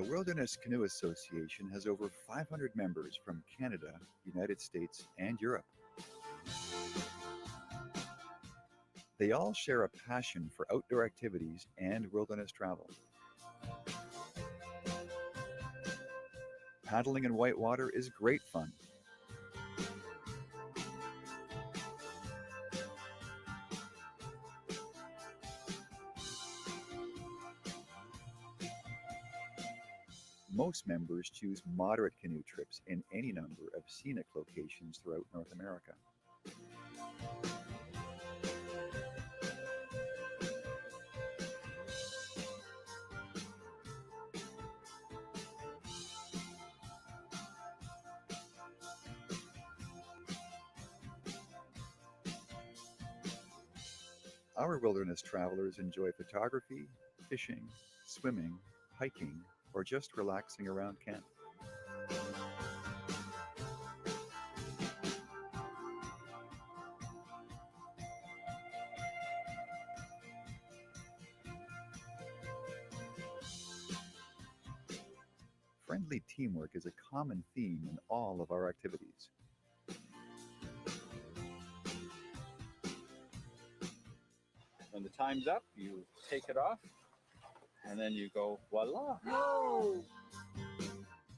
The Wilderness Canoe Association has over 500 members from Canada, United States, and Europe. They all share a passion for outdoor activities and wilderness travel. Paddling in whitewater is great fun. Most members choose moderate canoe trips in any number of scenic locations throughout North America. Our wilderness travelers enjoy photography, fishing, swimming, hiking, or just relaxing around camp. Friendly teamwork is a common theme in all of our activities. When the time's up, you take it off, and then you go, voila. Whoa!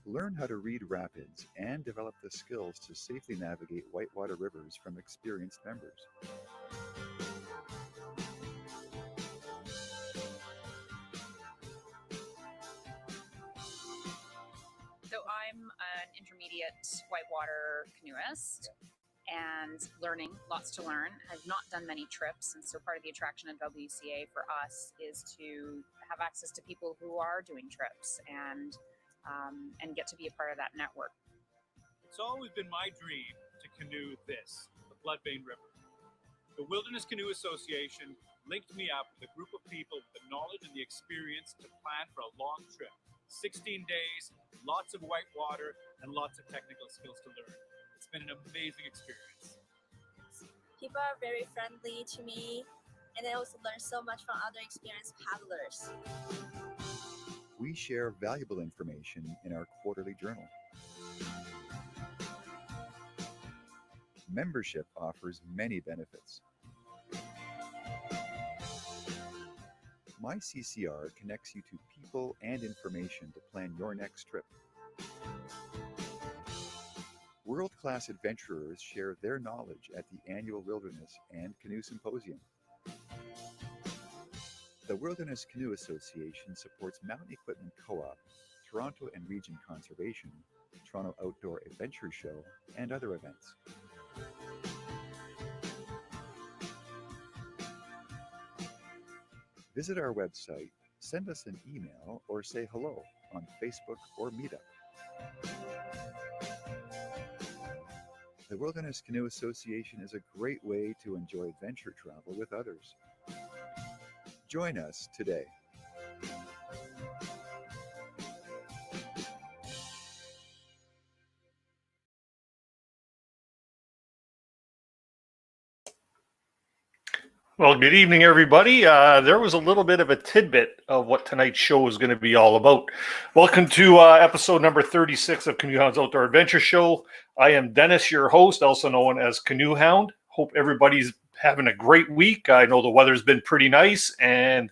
Learn how to read rapids and develop the skills to safely navigate whitewater rivers from experienced members. So I'm an intermediate whitewater canoeist and learning, lots to learn. I've not done many trips, and so part of the attraction of WCA for us is to have access to people who are doing trips and get to be a part of that network. It's always been my dream to canoe this, the Bloodvein River. The Wilderness Canoe Association linked me up with a group of people with the knowledge and the experience to plan for a long trip. 16 days, lots of white water, and lots of technical skills to learn. It's been an amazing experience. People are very friendly to me, and I also learn so much from other experienced paddlers. We share valuable information in our quarterly journal. Membership offers many benefits. My CCR connects you to people and information to plan your next trip. World-class adventurers share their knowledge at the annual Wilderness and Canoe Symposium. The Wilderness Canoe Association supports Mountain Equipment Co-op, Toronto and Region Conservation, Toronto Outdoor Adventure Show, and other events. Visit our website, send us an email, or say hello on Facebook or Meetup. The Wilderness Canoe Association is a great way to enjoy adventure travel with others. Join us today. Well, good evening, everybody. There was a little bit of a tidbit of what tonight's show is going to be all about. Welcome to episode number 36 of Canoehound's Outdoor Adventure Show. I am Dennis, your host, also known as Canoehound. Hope everybody's having a great week. I know the weather's been pretty nice, and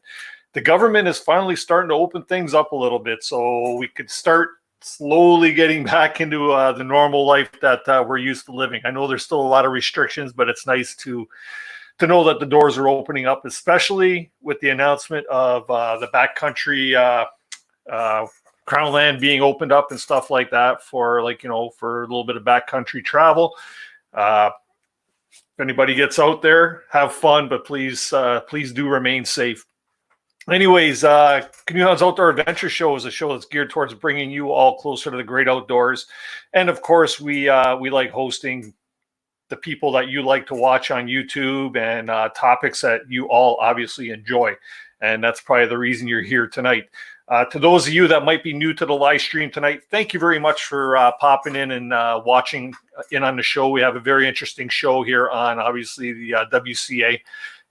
the government is finally starting to open things up a little bit, so we could start slowly getting back into the normal life that we're used to living. I know there's still a lot of restrictions, but it's nice to know that the doors are opening up, especially with the announcement of the backcountry Crown land being opened up and stuff like that for for a little bit of backcountry travel. If anybody gets out there, have fun, but please do remain safe. Anyways, Canoehound's Outdoor Adventure Show is a show that's geared towards bringing you all closer to the great outdoors. And of course, we like hosting the people that you like to watch on YouTube and topics that you all obviously enjoy. And that's probably the reason you're here tonight. To those of you that might be new to the live stream tonight, thank you very much for popping in and watching in on the show. We have a very interesting show here on, obviously, the WCA.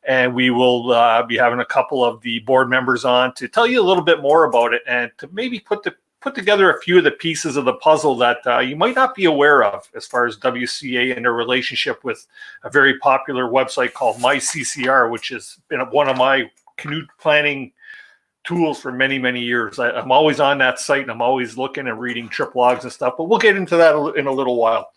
And we will be having a couple of the board members on to tell you a little bit more about it and to maybe put the put together a few of the pieces of the puzzle that you might not be aware of as far as WCA and their relationship with a very popular website called My CCR, which has been one of my canoe planning tools for many, many years. I'm always on that site and I'm always looking and reading trip logs and stuff, but we'll get into that in a little while.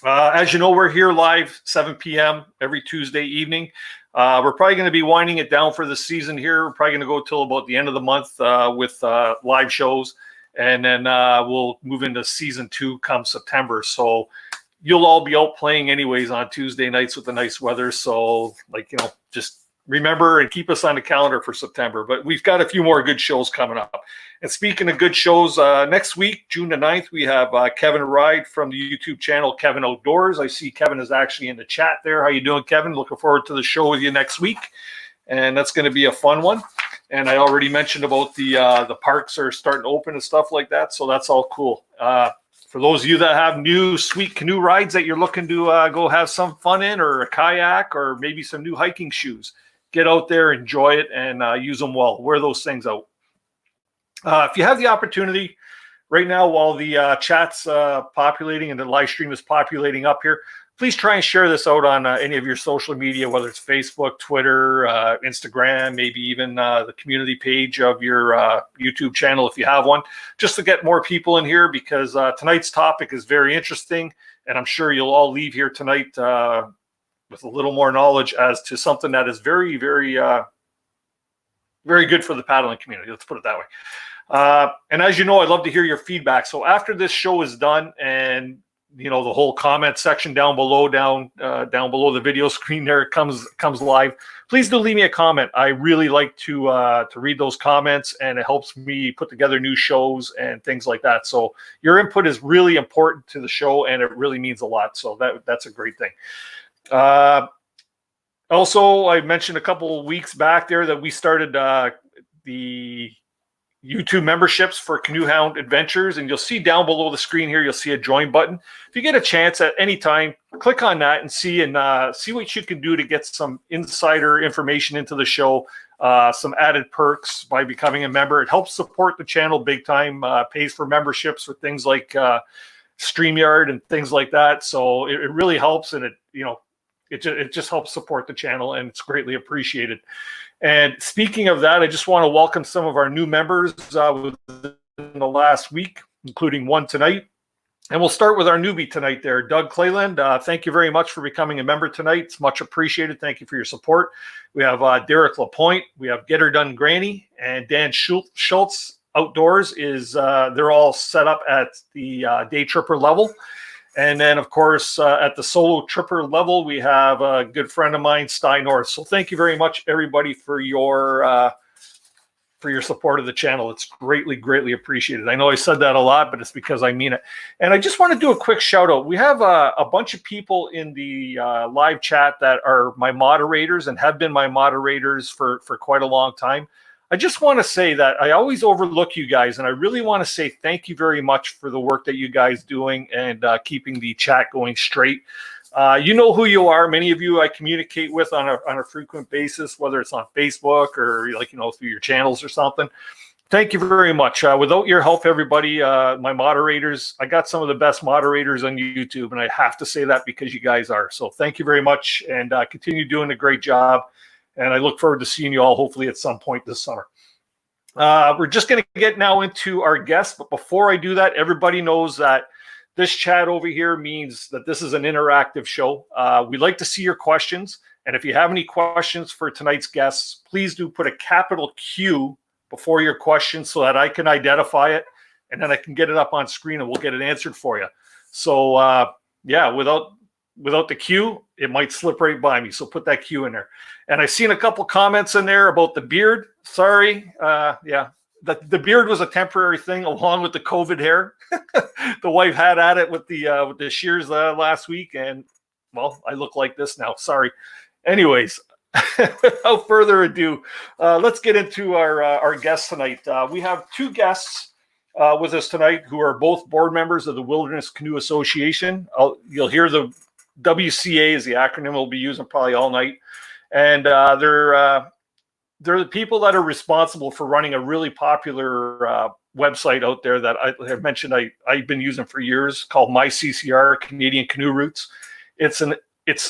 As you know, we're here live 7 p.m. every Tuesday evening. We're probably going to be winding it down for the season here. We're probably going to go till about the end of the month with live shows, and then we'll move into season 2 come September. So you'll all be out playing anyways on Tuesday nights with the nice weather. So, like, you know, just remember and keep us on the calendar for September. But we've got a few more good shows coming up. And speaking of good shows, next week, June the 9th, we have Kevin Ride from the YouTube channel Kevin Outdoors. I see Kevin is actually in the chat there. How you doing, Kevin? Looking forward to the show with you next week. And that's going to be a fun one. And I already mentioned about the parks are starting to open and stuff like that. So that's all cool. For those of you that have new sweet canoe rides that you're looking to go have some fun in, or a kayak, or maybe some new hiking shoes, get out there, enjoy it, and use them well. Wear those things out. If you have the opportunity right now while the chat's populating and the live stream is populating up here, please try and share this out on any of your social media, whether it's Facebook, Twitter, Instagram, maybe even the community page of your YouTube channel if you have one, just to get more people in here, because tonight's topic is very interesting, and I'm sure you'll all leave here tonight with a little more knowledge as to something that is very, very, very good for the paddling community. Let's put it that way. And as you know, I love to hear your feedback. So after this show is done, and you know, the whole comment section down below the video screen there comes live, please do leave me a comment. I really like to read those comments, and it helps me put together new shows and things like that. So your input is really important to the show, and it really means a lot. So that's a great thing. Also, I mentioned a couple of weeks back there that we started the YouTube memberships for Canoehound Adventures, and you'll see down below the screen here, you'll see a join button. If you get a chance at any time, click on that and see what you can do to get some insider information into the show, some added perks by becoming a member. It helps support the channel big time, pays for memberships for things like StreamYard and things like that. So it really helps, and it just helps support the channel, and it's greatly appreciated. And speaking of that, I just want to welcome some of our new members within the last week, including one tonight. And we'll start with our newbie tonight there, Doug Clayland. Thank you very much for becoming a member tonight. It's much appreciated. Thank you for your support. We have Derek Lapointe. We have Get Her Done Granny, and Dan Schultz Outdoors they're all set up at the day tripper level. And then, of course, at the solo tripper level, we have a good friend of mine, Sty North. So thank you very much, everybody, for your support of the channel. It's greatly, greatly appreciated. I know I said that a lot, but it's because I mean it. And I just want to do a quick shout out. We have a bunch of people in the live chat that are my moderators and have been my moderators for quite a long time. I just want to say that I always overlook you guys, and I really want to say thank you very much for the work that you guys doing and keeping the chat going straight. You know who you are. Many of you I communicate with on a frequent basis, whether it's on Facebook or through your channels or something. Thank you very much. Without your help, everybody, my moderators, I got some of the best moderators on YouTube, and I have to say that because you guys are. So thank you very much, and continue doing a great job. And I look forward to seeing you all hopefully at some point this summer. We're just going to get now into our guests. But before I do that, everybody knows that this chat over here means that this is an interactive show. We'd like to see your questions. And if you have any questions for tonight's guests, please do put a capital Q before your question so that I can identify it. And then I can get it up on screen and we'll get it answered for you. So, without the Q, it might slip right by me. So put that Q in there. And I've seen a couple comments in there about the beard. Sorry. The beard was a temporary thing along with the COVID hair. The wife had at it with the shears last week. And, well, I look like this now. Sorry. Anyways, without further ado, let's get into our guests tonight. We have two guests with us tonight who are both board members of the Wilderness Canoe Association. You'll hear the WCA is the acronym we'll be using probably all night. And they're the people that are responsible for running a really popular website out there that I mentioned I've been using for years called My CCR, Canadian Canoe Routes. It's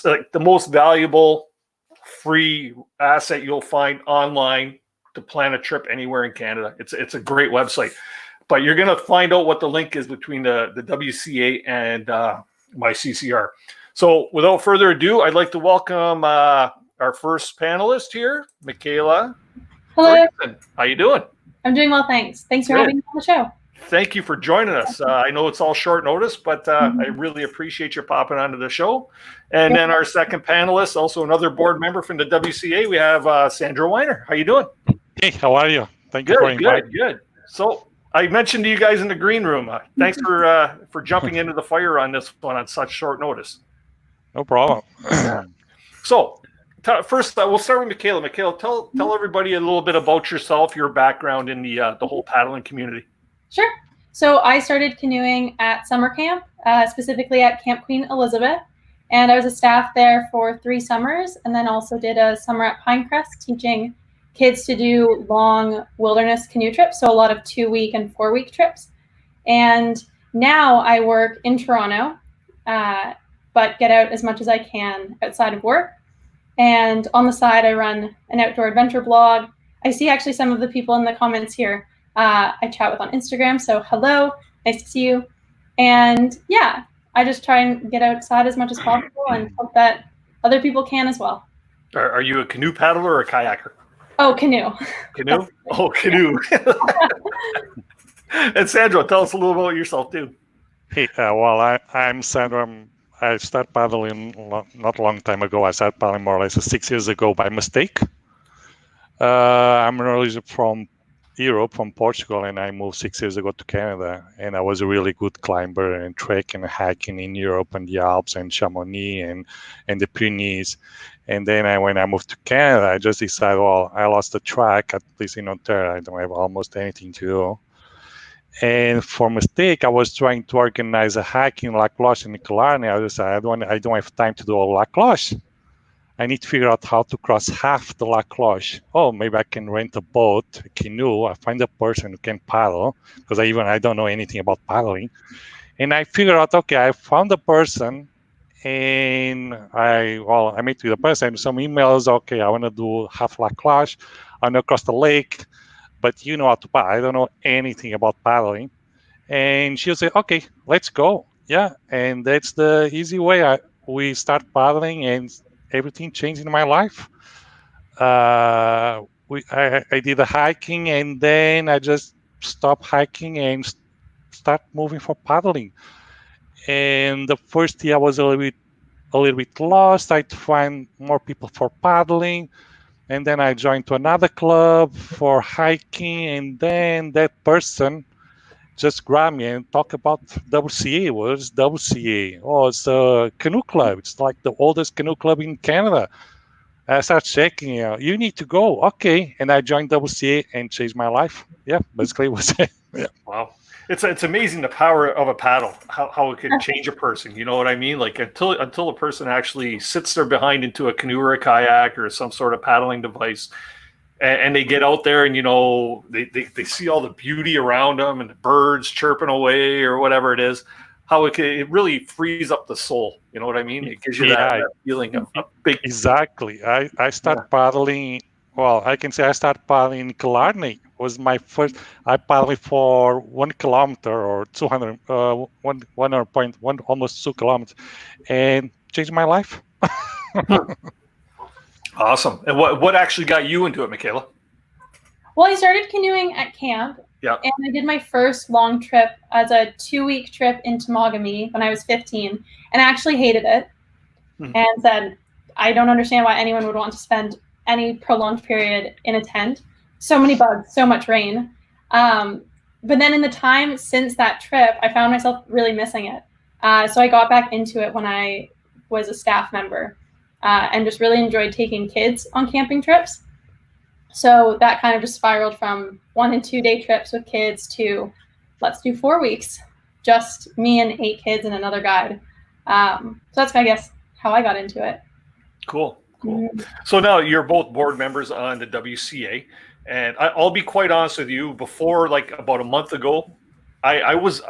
like the most valuable free asset you'll find online to plan a trip anywhere in Canada. It's a great website, but you're going to find out what the link is between the WCA and My CCR. So without further ado, I'd like to welcome our first panelist here, Michaela. Hello. Ferguson. How you doing? I'm doing well, thanks. Thanks for having me on the show. Thank you for joining us. I know it's all short notice, but I really appreciate you popping onto the show. And then our second panelist, also another board member from the WCA, we have Sandra Weiner. How you doing? Hey, how are you? Thank you for inviting me. Good. So I mentioned to you guys in the green room, thanks for jumping into the fire on this one on such short notice. No problem. So first, we'll start with Michaela. Michaela, tell everybody a little bit about yourself, your background in the whole paddling community. Sure. So I started canoeing at summer camp, specifically at Camp Queen Elizabeth. And I was a staff there for 3 summers, and then also did a summer at Pinecrest teaching kids to do long wilderness canoe trips. So a lot of 2-week and 4-week trips. And now I work in Toronto, but get out as much as I can outside of work. And on the side, I run an outdoor adventure blog. I see actually some of the people in the comments here I chat with on Instagram. So hello, nice to see you. And yeah, I just try and get outside as much as possible and hope that other people can as well. Are you a canoe paddler or a kayaker? Oh, canoe. Canoe? Oh, canoe. And Sandra, tell us a little about yourself too. Hey, I'm Sandra. I started paddling not a long time ago. I started paddling more or less 6 years ago by mistake. I'm originally from Europe, from Portugal, and I moved 6 years ago to Canada. And I was a really good climber and trekking and hiking in Europe and the Alps and Chamonix and the Pyrenees. And then when I moved to Canada, I just decided, well, I lost the track, at least in Ontario. I don't have almost anything to do. And for mistake, I was trying to organize a hike in Lac Loche in Killarney. I decided I don't have time to do all Lac Loche. I need to figure out how to cross half the Lac Loche. Oh, maybe I can rent a boat, a canoe. I find a person who can paddle, because I don't know anything about paddling. And I figured out, okay, I found a person, and I met with the person, some emails. Okay, I want to do half Lac Loche. I want to cross the lake, but you know how to paddle. I don't know anything about paddling. And she'll say, okay, let's go. Yeah, and that's the easy way. We start paddling, and everything changed in my life. I did the hiking, and then I just stopped hiking and start moving for paddling. And the first year I was a little bit lost. I had to find more people for paddling, and then I joined to another club for hiking, and then that person just grabbed me and talked about WCA. What is WCA? Oh, it's a canoe club. It's like the oldest canoe club in Canada. I started checking, you need to go. Okay. And I joined WCA and changed my life. Yeah, basically it was it. Yeah. Wow. It's amazing the power of a paddle, how it can change a person. You know what I mean? Like until a person actually sits their behind into a canoe or a kayak or some sort of paddling device, and they get out there and, they see all the beauty around them and the birds chirping away or whatever it is, how it really frees up the soul. You know what I mean? It gives you that feeling of a big. Exactly. I started paddling. Well, I can say I started paddling in Killarney. Was my first. I paddled for 1 kilometer or 200, 1.1, almost 2 kilometers, and changed my life. Awesome. And what actually got you into it, Michaela? Well, I started canoeing at camp. Yeah. And I did my first long trip as a 2-week trip in Temagami when I was 15, and I actually hated it and said, I don't understand why anyone would want to spend any prolonged period in a tent. So many bugs, so much rain. But then in the time since that trip, I found myself really missing it. So I got back into it when I was a staff member. And just really enjoyed taking kids on camping trips. So that kind of just spiraled from 1 and 2 day trips with kids to let's do 4 weeks, just me and 8 kids and another guide. So that's, I guess, how I got into it. Cool. So now you're both board members on the WCA. And I'll be quite honest with you. Before, like about a month ago, I was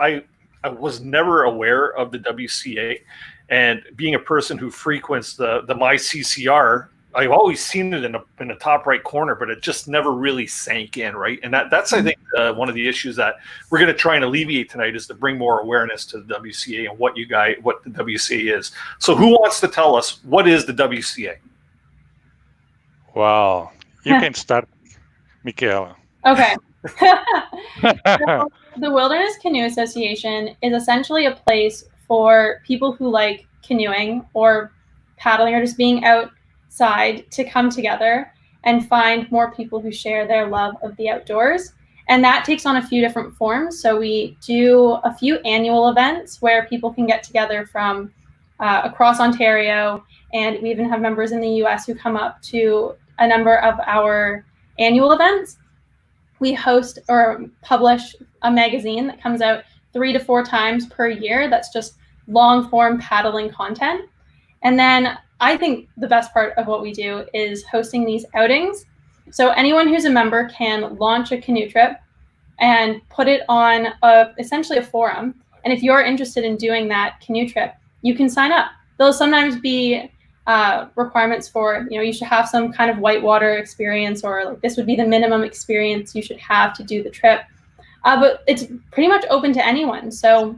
never aware of the WCA, and being a person who frequents the My CCR, I've always seen it in the top right corner, but it just never really sank in, right? And that's I think one of the issues that we're going to try and alleviate tonight is to bring more awareness to the WCA and what the WCA is. So, who wants to tell us what is the WCA? Wow, you can start, Michaela. Okay. So, the Wilderness Canoe Association is essentially a place for people who like canoeing or paddling or just being outside to come together and find more people who share their love of the outdoors. And that takes on a few different forms. So we do a few annual events where people can get together from across Ontario, and we even have members in the US who come up to a number of our annual events. We host or publish a magazine that comes out 3 to 4 times per year. That's just long form paddling content. And then I think the best part of what we do is hosting these outings. So anyone who's a member can launch a canoe trip and put it on essentially a forum. And if you're interested in doing that canoe trip, you can sign up. There'll sometimes be requirements for, you should have some kind of whitewater experience, or like this would be the minimum experience you should have to do the trip. But it's pretty much open to anyone. So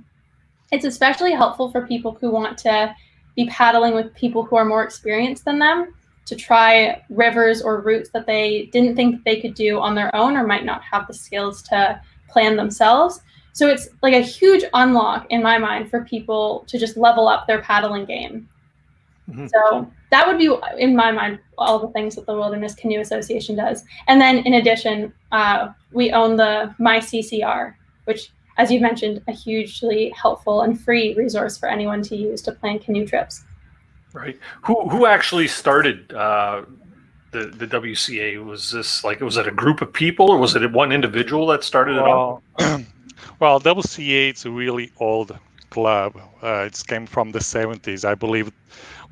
it's especially helpful for people who want to be paddling with people who are more experienced than them, to try rivers or routes that they didn't think that they could do on their own or might not have the skills to plan themselves. So it's like a huge unlock in my mind for people to just level up their paddling game. Mm-hmm. So that would be, in my mind, all the things that the Wilderness Canoe Association does. And then in addition, we own the My CCR, which, as you mentioned, a hugely helpful and free resource for anyone to use to plan canoe trips. Right. Who actually started the WCA? Was it a group of people, or was it one individual that started it all? Well, WCA is a really old club. It came from the 70s, I believe.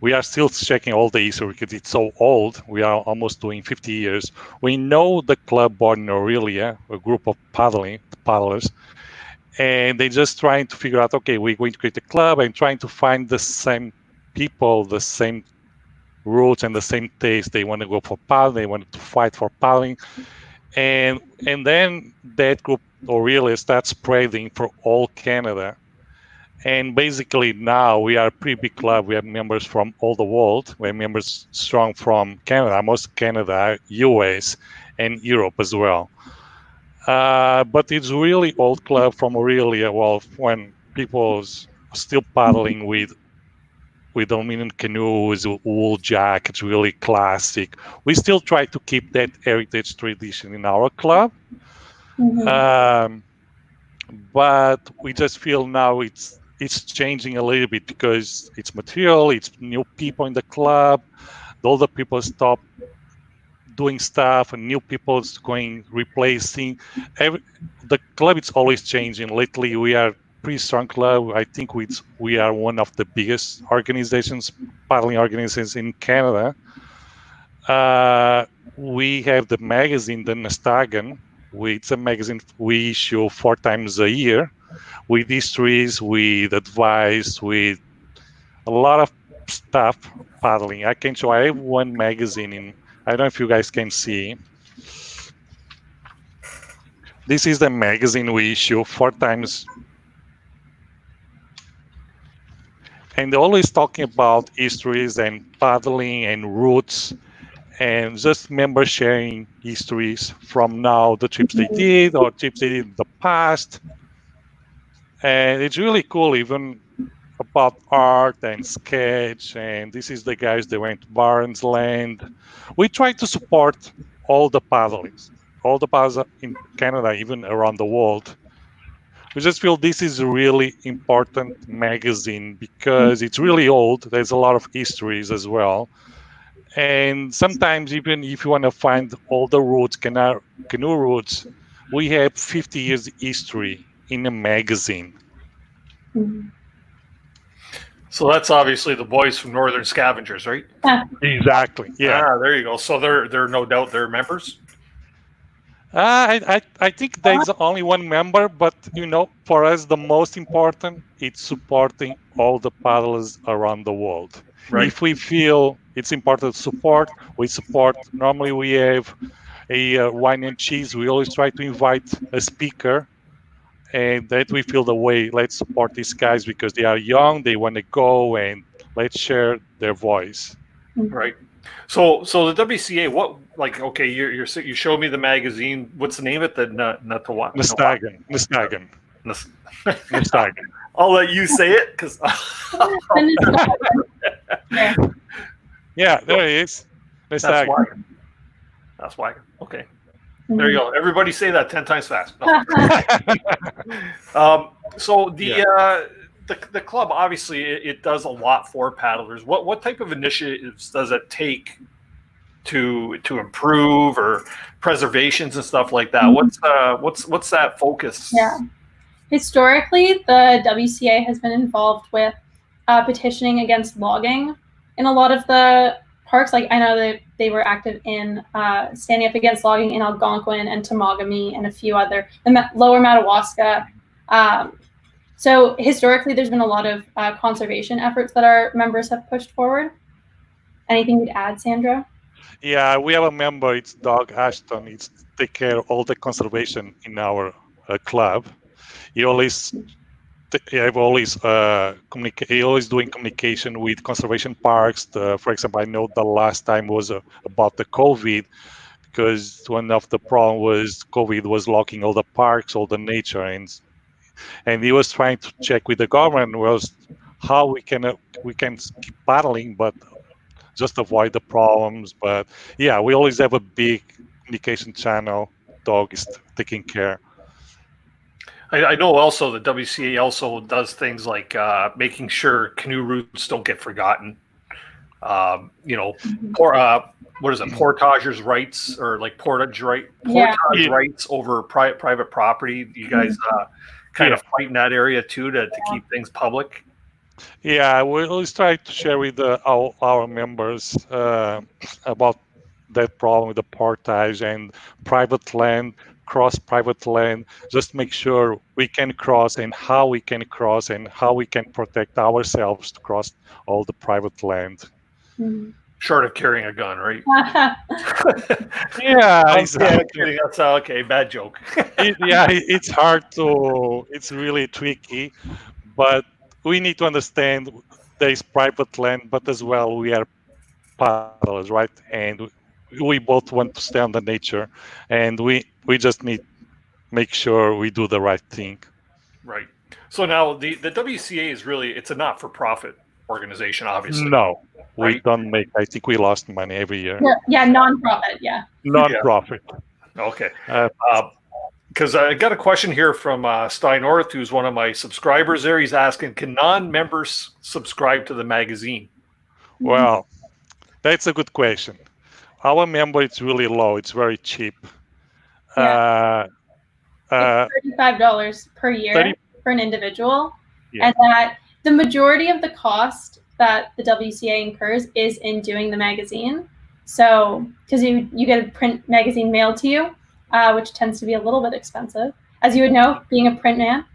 We are still checking all the history because it's so old. We are almost doing 50 years. We know the club born in Aurelia, a group of paddlers, and they just trying to figure out, okay, we're going to create a club and trying to find the same people, the same roots and the same taste. They want to go for paddling, they want to fight for paddling. And then that group Aurelia starts spreading for all Canada. And basically now we are a pretty big club. We have members from all the world. We have members strong from Canada, most Canada, US, and Europe as well. But it's really old club from Aurelia. Well, when people still paddling with aluminum canoes, wool jackets, really classic. We still try to keep that heritage tradition in our club. Mm-hmm. But we just feel now it's changing a little bit because it's material, it's new people in the club. The older people stop doing stuff and new people is replacing. The club is always changing. Lately, we are pretty strong club. I think we are one of the biggest paddling organizations in Canada. We have the magazine, the Nastagan. It's a magazine we issue 4 times a year with histories, with advice, with a lot of stuff paddling. I can show. I have one magazine I don't know if you guys can see. This is the magazine we issue 4 times. And they're always talking about histories and paddling and routes and just members sharing histories from now, the trips they did or trips they did in the past. And it's really cool, even about art and sketch. And this is the guys that went to Barnes Land. We try to support all the paddlers in Canada, even around the world. We just feel this is a really important magazine because it's really old. There's a lot of histories as well. And sometimes even if you want to find all the routes, canoe routes, we have 50 years history in a magazine. Mm-hmm. So that's obviously the boys from Northern Scavengers, right? Yeah. Exactly. Yeah. There you go. So they're no doubt they're members. I think there's only one member, but for us the most important is supporting all the paddlers around the world. Right. If we feel it's important to support, we support. Normally we have a wine and cheese. We always try to invite a speaker, and that we feel the way. Let's support these guys because they are young. They want to go, and let's share their voice. Right. So the WCA, what, like, okay, you showed me the magazine. What's the name of it? The not to what? Nestagen. I'll let you say it because. Yeah, there it is. Nestagen. That's why. Okay. There you go. Everybody say that 10 times fast. So the club, obviously, it does a lot for paddlers. What type of initiatives does it take to improve, or preservations and stuff like that? What's that focus? Yeah. Historically, the WCA has been involved with petitioning against logging in a lot of the parks. Like, I know that they were active in standing up against logging in Algonquin and Temagami and a few other, Lower Madawaska. So historically, there's been a lot of conservation efforts that our members have pushed forward. Anything you'd add, Sandra? Yeah, we have a member. It's Doug Ashton. It's take care of all the conservation in our club. He always doing communication with conservation parks. For example, I know the last time was about the COVID, because one of the problem was COVID was locking all the parks, all the nature, and he was trying to check with the government was how we can keep paddling, but just avoid the problems. But yeah, we always have a big communication channel. Dog is taking care. I know also the WCA also does things like making sure canoe routes don't get forgotten. What is it? Portage's rights, or like portage rights over private property. You guys kind of fight in that area too to keep things public. Yeah, we always try to share with our members about that problem with the portage and private land, cross private land. Just make sure we can cross, and how we can cross, and how we can protect ourselves to cross all the private land. Short of carrying a gun, right? Yeah, exactly. That's okay. Bad joke. It's hard to. It's really tricky, but we need to understand there is private land, but as well we are paddlers, right? And we both want to stay on the nature, and we just need make sure we do the right thing. Right. So now the WCA is really, it's a not-for-profit organization, obviously. No, we don't make. I think we lost money every year. Yeah, non-profit. Yeah. Non-profit. Okay. Because I got a question here from Steinorth, who's one of my subscribers there. He's asking, can non-members subscribe to the magazine? Well, that's a good question. Our member, it's really low. It's very cheap. Yeah. $35 per year for an individual. Yeah. And that the majority of the cost that the WCA incurs is in doing the magazine. So, because you get a print magazine mailed to you, which tends to be a little bit expensive, as you would know, being a print man.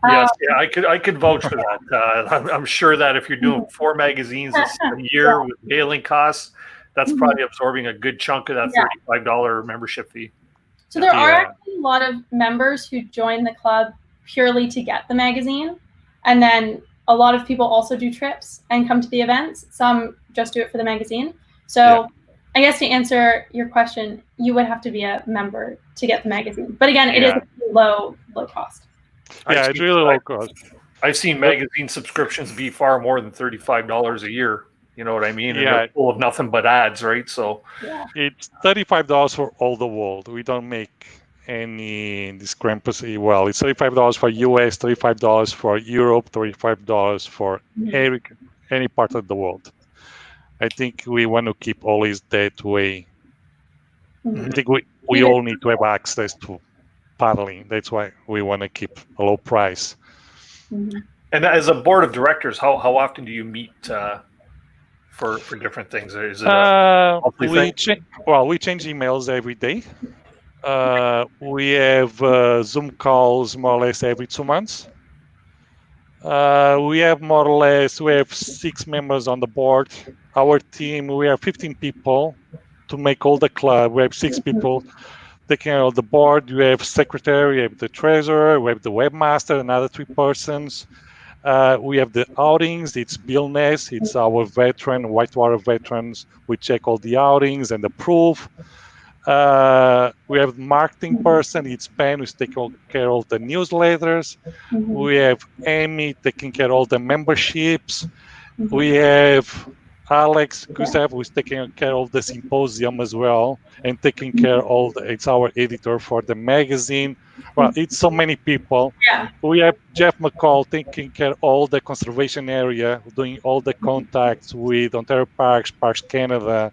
Yes, I could vouch for that. I'm sure that if you're doing 4 magazines a year with mailing costs, that's probably absorbing a good chunk of that $35 membership fee. So there are actually a lot of members who join the club purely to get the magazine, and then a lot of people also do trips and come to the events. Some just do it for the magazine. So I guess to answer your question, you would have to be a member to get the magazine. But again, it is low cost. Yeah, it's really low cost. I've seen magazine subscriptions be far more than $35 a year. You know what I mean? And they're full of nothing but ads, right? So it's $35 for all the world. We don't make any discrepancy. Well, it's $35 for US, $35 for Europe, $35 for any part of the world. I think we want to keep always that way. I think we all need to have access to paddling. That's why we want to keep a low price. And as a board of directors, how often do you meet for different things? Is it a monthly thing? We change emails every day. We have Zoom calls more or less every 2 months. We have more or less, we have 6 members on the board. Our team, we have 15 people to make all the club. We have 6 people taking care of the board. We have secretary, we have the treasurer, we have the webmaster, another 3 persons. We have the outings. It's Bill Ness. It's our veteran, whitewater veterans. We check all the outings and approve. We have marketing person. It's Ben who's taking care of the newsletters. We have Amy taking care of all the memberships. We have Alex Gustav who's taking care of the symposium as well and taking care of it's our editor for the magazine. Well, it's so many people. Yeah. We have Jeff McCall taking care of all the conservation area, doing all the contacts with Ontario Parks, Parks Canada.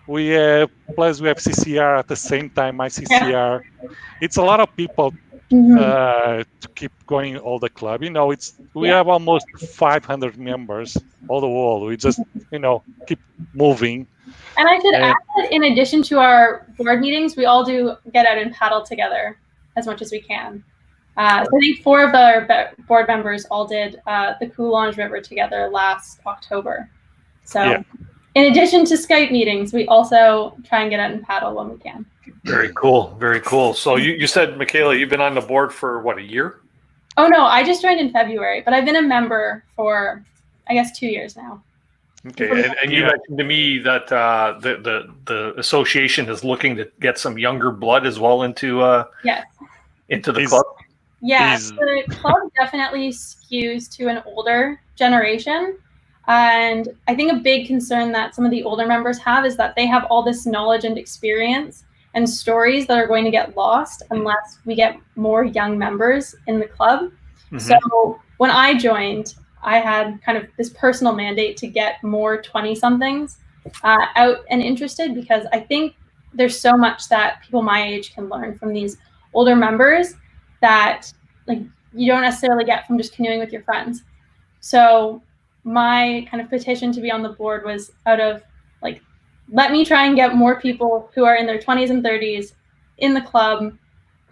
We have CCR at the same time, My CCR. It's a lot of people to keep going all the club. We have almost 500 members all the world. We just, keep moving. And I should add that in addition to our board meetings, we all do get out and paddle together as much as we can. So I think 4 of our board members all did the Coulonge River together last October. So in addition to Skype meetings, we also try and get out and paddle when we can. Very cool. Very cool. So you said, Michaela, you've been on the board for what, a year? Oh, no, I just joined in February, but I've been a member for, I guess, 2 years now. Okay, and you mentioned to me that the association is looking to get some younger blood as well into the club. Yeah, the club definitely skews to an older generation. And I think a big concern that some of the older members have is that they have all this knowledge and experience and stories that are going to get lost unless we get more young members in the club. So when I joined, I had kind of this personal mandate to get more 20-somethings out and interested, because I think there's so much that people my age can learn from these older members that you don't necessarily get from just canoeing with your friends. So my kind of petition to be on the board was out of let me try and get more people who are in their 20s and 30s in the club,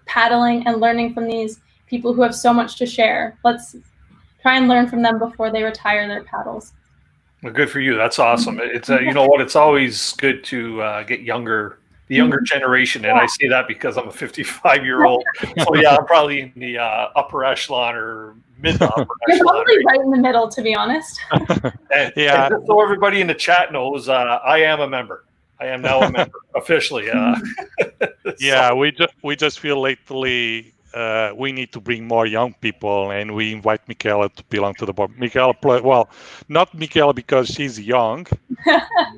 paddling and learning from these people who have so much to share. Let's try and learn from them before they retire their paddles. Well, good for you. That's awesome. It's you know what? It's always good to get the younger generation, and I say that because I'm a 55-year-old. So yeah, I'm probably in the upper echelon or mid to upper You're echelon. probably right in the middle, to be honest. And just so everybody in the chat knows, I am a member. I am now a member officially. Yeah, we just feel lately we need to bring more young people, and we invite Michaela to belong to the board. Michaela, not Michaela because she's young,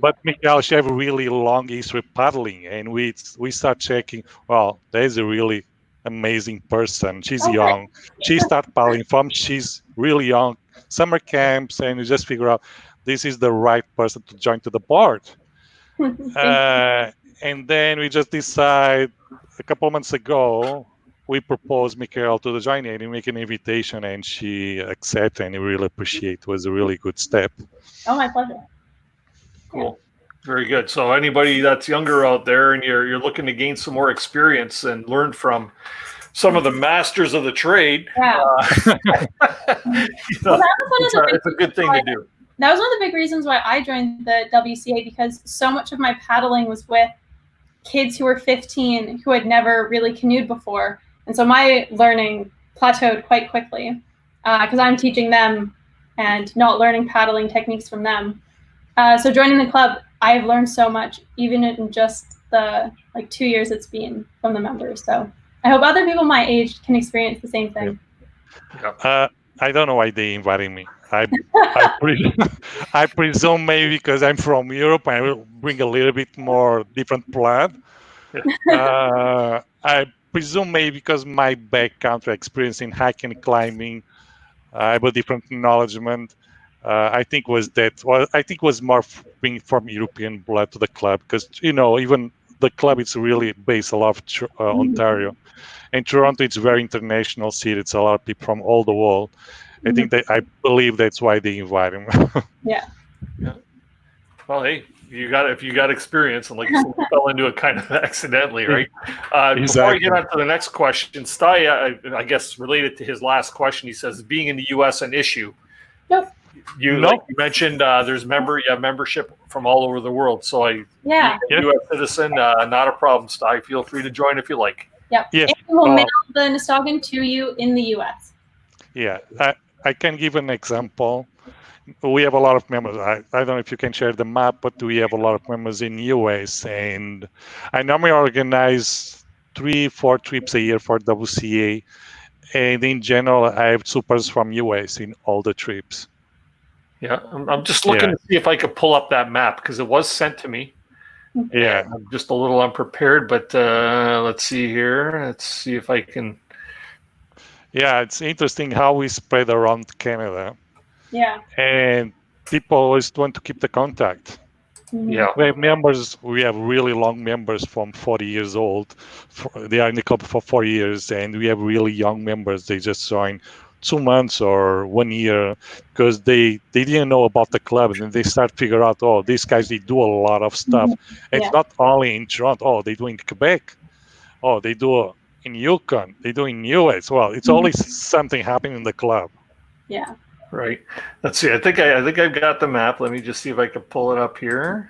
but Michaela, she have a really long history paddling, and we start checking. Well, there's a really amazing person. She's young. She started paddling from she's really young. Summer camps, and we just figure out this is the right person to join to the board. And then we just decide a couple of months ago. We proposed Michaela to join and we make an invitation, and she accepted, and we really appreciate it. It was a really good step. Oh, my pleasure. Cool. Very good. So anybody that's younger out there and you're looking to gain some more experience and learn from some of the masters of the trade, it's a good thing to do. That was one of the big reasons why I joined the WCA, because so much of my paddling was with kids who were 15 who had never really canoed before. And so my learning plateaued quite quickly because I'm teaching them and not learning paddling techniques from them. So joining the club, I've learned so much, even in just the 2 years it's been from the members. So I hope other people my age can experience the same thing. I don't know why they invited me. I presume maybe because I'm from Europe, I will bring a little bit more different blood. I presume maybe because my background experience in hiking and climbing, I have a different acknowledgement. I think was more bringing from European blood to the club, because even the club is really based a lot of Ontario, and Toronto it's a very international city. It's a lot of people from all the world. I believe that's why they invite him. Yeah. Well, hey, if you got experience, and like you said, you fell into it kind of accidentally, right? Exactly. Before I get on to the next question, Sty, I guess related to his last question, he says, being in the U.S. an issue? Nope. Like you mentioned, you have membership from all over the world. So being a U.S. citizen, not a problem, Sty. Feel free to join if you like. Yep. Yes. And we'll mail the Nostogan to you in the U.S. Yeah, I can give an example. We have a lot of members. I don't know if you can share the map, but we have a lot of members in US, and I normally organize 3-4 trips a year for WCA, and in general, I have supers from US in all the trips. Yeah, I'm just looking to see if I could pull up that map because it was sent to me. Yeah, I'm just a little unprepared, but let's see here. Let's see if I can. Yeah, it's interesting how we spread around Canada. Yeah. And people always want to keep the contact. Yeah. We have members, we have really long members from 40 years old. They are in the club for 4 years, and we have really young members. They just joined 2 months or 1 year because they didn't know about the club, and then they start figure out, oh, these guys, they do a lot of stuff. It's not only in Toronto. Oh, they do in Quebec. Oh, they do in Yukon. They do in US. Well, it's always something happening in the club. Yeah. Right. Let's see. I think I've got the map. Let me just see if I can pull it up here.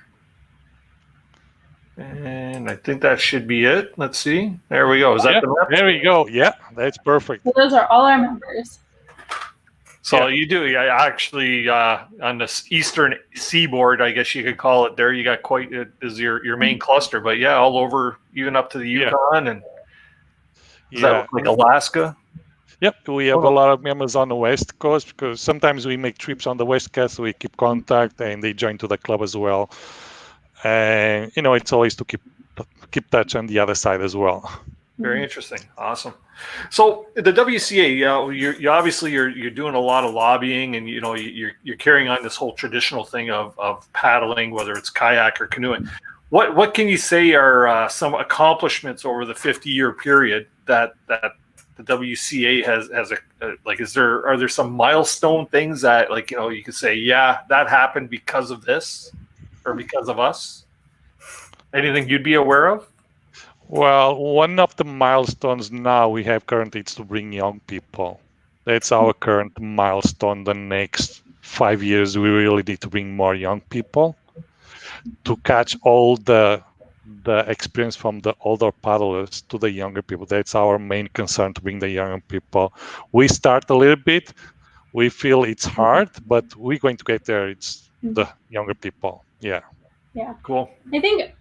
And I think that should be it. Let's see. There we go. Is that the map? There we go. Yeah, that's perfect. So those are all our members. So you do. Yeah, actually, on the eastern seaboard, I guess you could call it. There, you got quite is your main cluster. But yeah, all over, even up to the Yukon, and does that look like Alaska? Yep, we have a lot of members on the West Coast because sometimes we make trips on the West Coast, so we keep contact, and they join to the club as well. And it's always to keep touch on the other side as well. Very interesting. Awesome. So the WCA, you obviously you're doing a lot of lobbying, and you're carrying on this whole traditional thing of paddling, whether it's kayak or canoeing. What can you say are some accomplishments over the 50-year period that the WCA has are there some milestone things that you could say, yeah, that happened because of this or because of us? Anything you'd be aware of? Well, one of the milestones now we have currently is to bring young people. That's our current milestone. The next 5 years, we really need to bring more young people to catch all the experience from the older paddlers to the younger people. That's our main concern, to bring the younger people. We start a little bit. We feel it's hard, but we're going to get there. It's the younger people. Yeah. Yeah. Cool. I think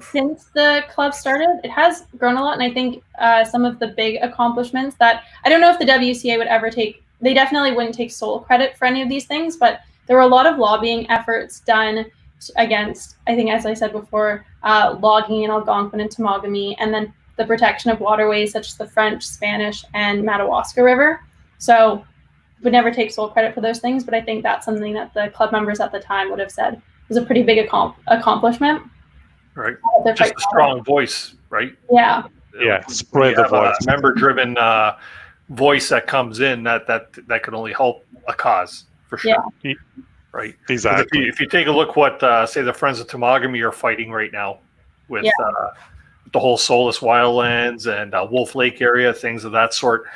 since the club started, it has grown a lot. And I think some of the big accomplishments that I don't know if the WCA would ever take, they definitely wouldn't take sole credit for any of these things, but there were a lot of lobbying efforts done against, I think, as I said before, logging in Algonquin and Temagami, and then the protection of waterways such as the French, Spanish, and Madawaska River. So would never take sole credit for those things, but I think that's something that the club members at the time would have said was a pretty big accomplishment. Right. Just a strong voice, right? Yeah. Yeah. Spread the voice. Member-driven voice that comes in that could only help a cause for sure. Yeah. Right. Exactly. If you take a look what say the Friends of Temagami are fighting right now with the whole Solus Wildlands and Wolf Lake area, things of that sort,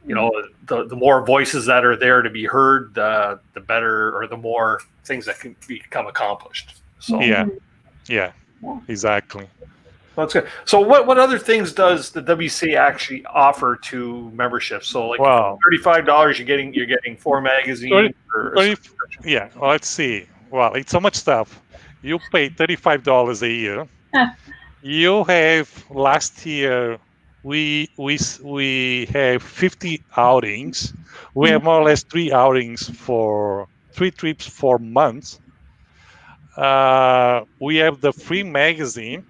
the more voices that are there to be heard, the better, or the more things that can become accomplished. So yeah, exactly. That's good. So what other things does the WCA actually offer to membership? So like $35, you're getting 4 magazines. Let's see. Well, it's so much stuff. You pay $35 a year. You have last year we have 50 outings. We have more or less 3 outings for 3 trips for months. We have the free magazine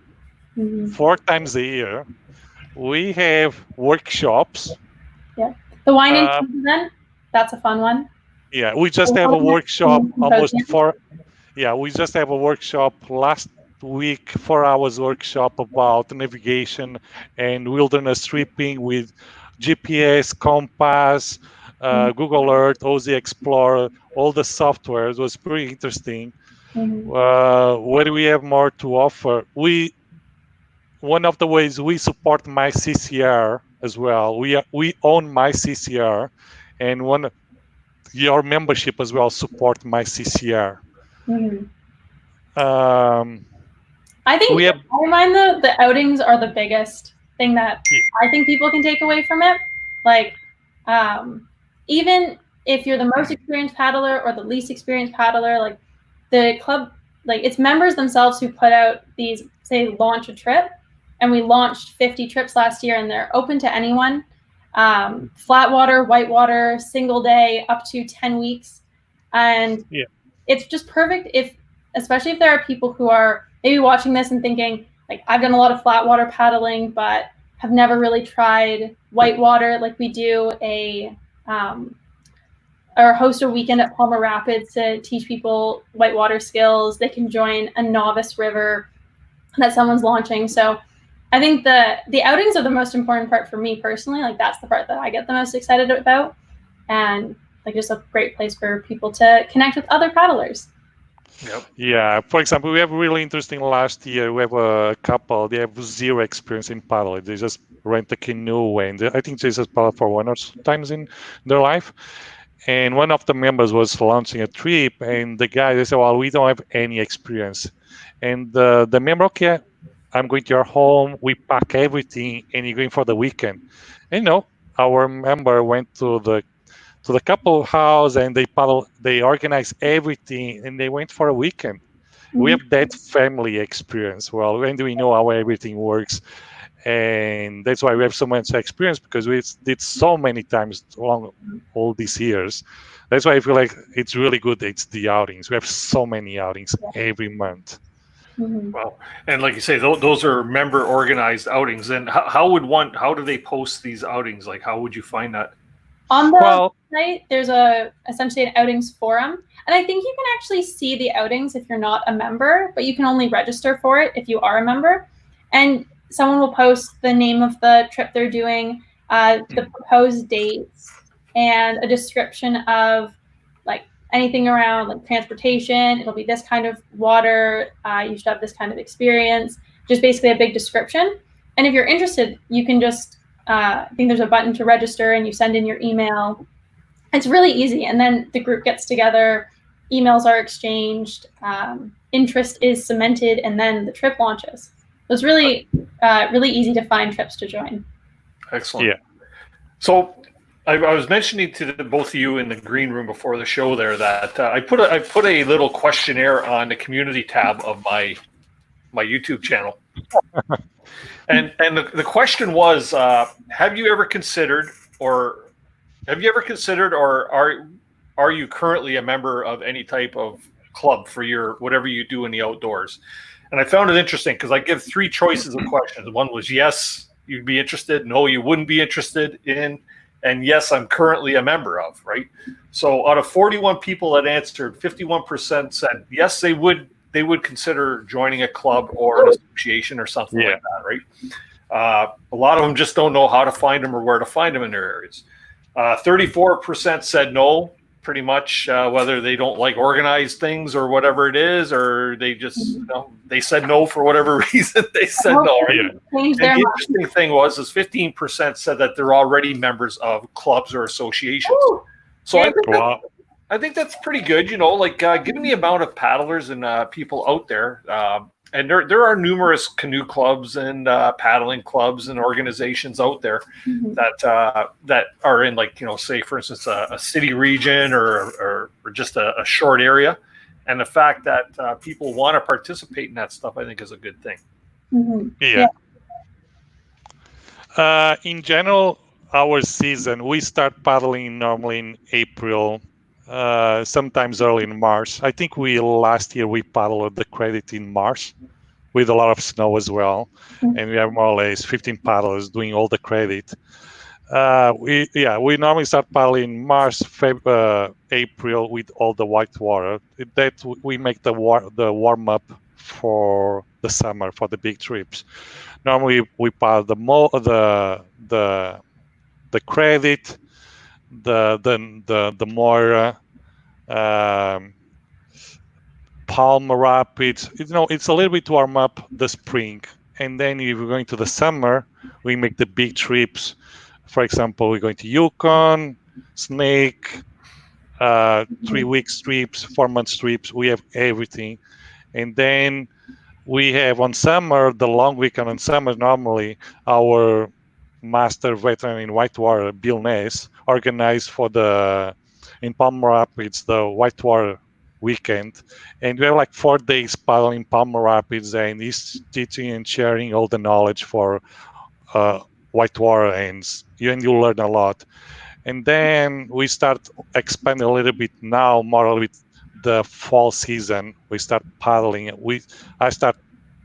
4 times a year. We have workshops. Yeah, the wine and cheese event. That's a fun one. Yeah, we just have a workshop we just have a workshop last week, 4 hours workshop about navigation and wilderness tripping with GPS, compass, Google Earth, OZ Explorer, all the software. It was pretty interesting. What do we have more to offer? One of the ways we support My CCR as well. We own My CCR, and your membership as well support My CCR. I think we have, I remind the outings are the biggest thing that I think people can take away from it. Like, even if you're the most experienced paddler or the least experienced paddler, like the club, like it's members themselves who put out these, say, launch a trip, and we launched 50 trips last year, and they're open to anyone. Flat water, whitewater, single day, up to 10 weeks, and it's just perfect especially if there are people who are maybe watching this and thinking, like, I've done a lot of flat water paddling, but have never really tried whitewater. Like, we do or host a weekend at Palmer Rapids to teach people whitewater skills. They can join a novice river that someone's launching. So I think the outings are the most important part for me personally. Like, that's the part that I get the most excited about, and like just a great place for people to connect with other paddlers. Yep. Yeah, for example, we have really interesting last year. We have a couple, they have zero experience in paddling. They just rent a canoe, and I think they just paddle for one or two times in their life. And one of the members was launching a trip, and the guy, they said, well, we don't have any experience. And the member, okay, I'm going to your home, we pack everything, and you're going for the weekend. And our member went to the couple house, and they organized everything, and they went for a weekend. We have that family experience. Well, and we know how everything works, and that's why we have so much experience, because we did so many times along all these years. That's why I feel like it's really good. It's the outings. We have so many outings every month. Wow. And like you say, those are member organized outings. And how do they post these outings? Like, how would you find that? On the site, there's essentially an outings forum, and I think you can actually see the outings if you're not a member, but you can only register for it if you are a member. And someone will post the name of the trip they're doing, the proposed dates, and a description of like anything around like transportation. It'll be this kind of water. You should have this kind of experience. Just basically a big description. And if you're interested, you can just I think there's a button to register, and you send in your email. It's really easy, and then the group gets together, emails are exchanged, interest is cemented, and then the trip launches. So it's really really easy to find trips to join. Excellent. Yeah. So I was mentioning to both of you in the green room before the show there that I put a little questionnaire on the community tab of my YouTube channel. And the question was, have you ever considered, or are you currently a member of any type of club for your whatever you do in the outdoors? And I found it interesting because I give 3 choices of questions. One was yes, you'd be interested; no, you wouldn't be interested in; and yes, I'm currently a member of. Right. So out of 41 people that answered, 51% said yes, they would consider joining a club or an association or something like that, right? A lot of them just don't know how to find them or where to find them in their areas. 34% said no, pretty much, whether they don't like organized things or whatever it is, or they just, they said no for whatever reason. They said no, right? And the interesting thing was 15% said that they're already members of clubs or associations. So I think that's pretty good, given the amount of paddlers and people out there. And there are numerous canoe clubs and paddling clubs and organizations out there that are in, say, for instance, a city region or just a short area. And the fact that people want to participate in that stuff, I think, is a good thing. In general, our season, we start paddling normally in April, sometimes early in March. I think last year we paddled the credit in March with a lot of snow as well. And we have more or less 15 paddlers doing all the credit. We normally start paddling March, April with all the white water. That we make the warm up for the summer, for the big trips. Normally we paddle the credit, the more Palm Rapids. It's a little bit warm up the spring, and then if we're going to the summer, we make the big trips. For example, we're going to Yukon, Snake, 3 weeks trips, 4 months trips. We have everything, and then we have on summer, the long weekend on summer. Normally, our master veteran in whitewater, Bill Ness, organized in Palm Rapids the whitewater weekend, and we have like 4 days paddling Palm Rapids, and he's teaching and sharing all the knowledge for whitewater, and you learn a lot. And then we start expanding a little bit now, more with the fall season. We start paddling. I start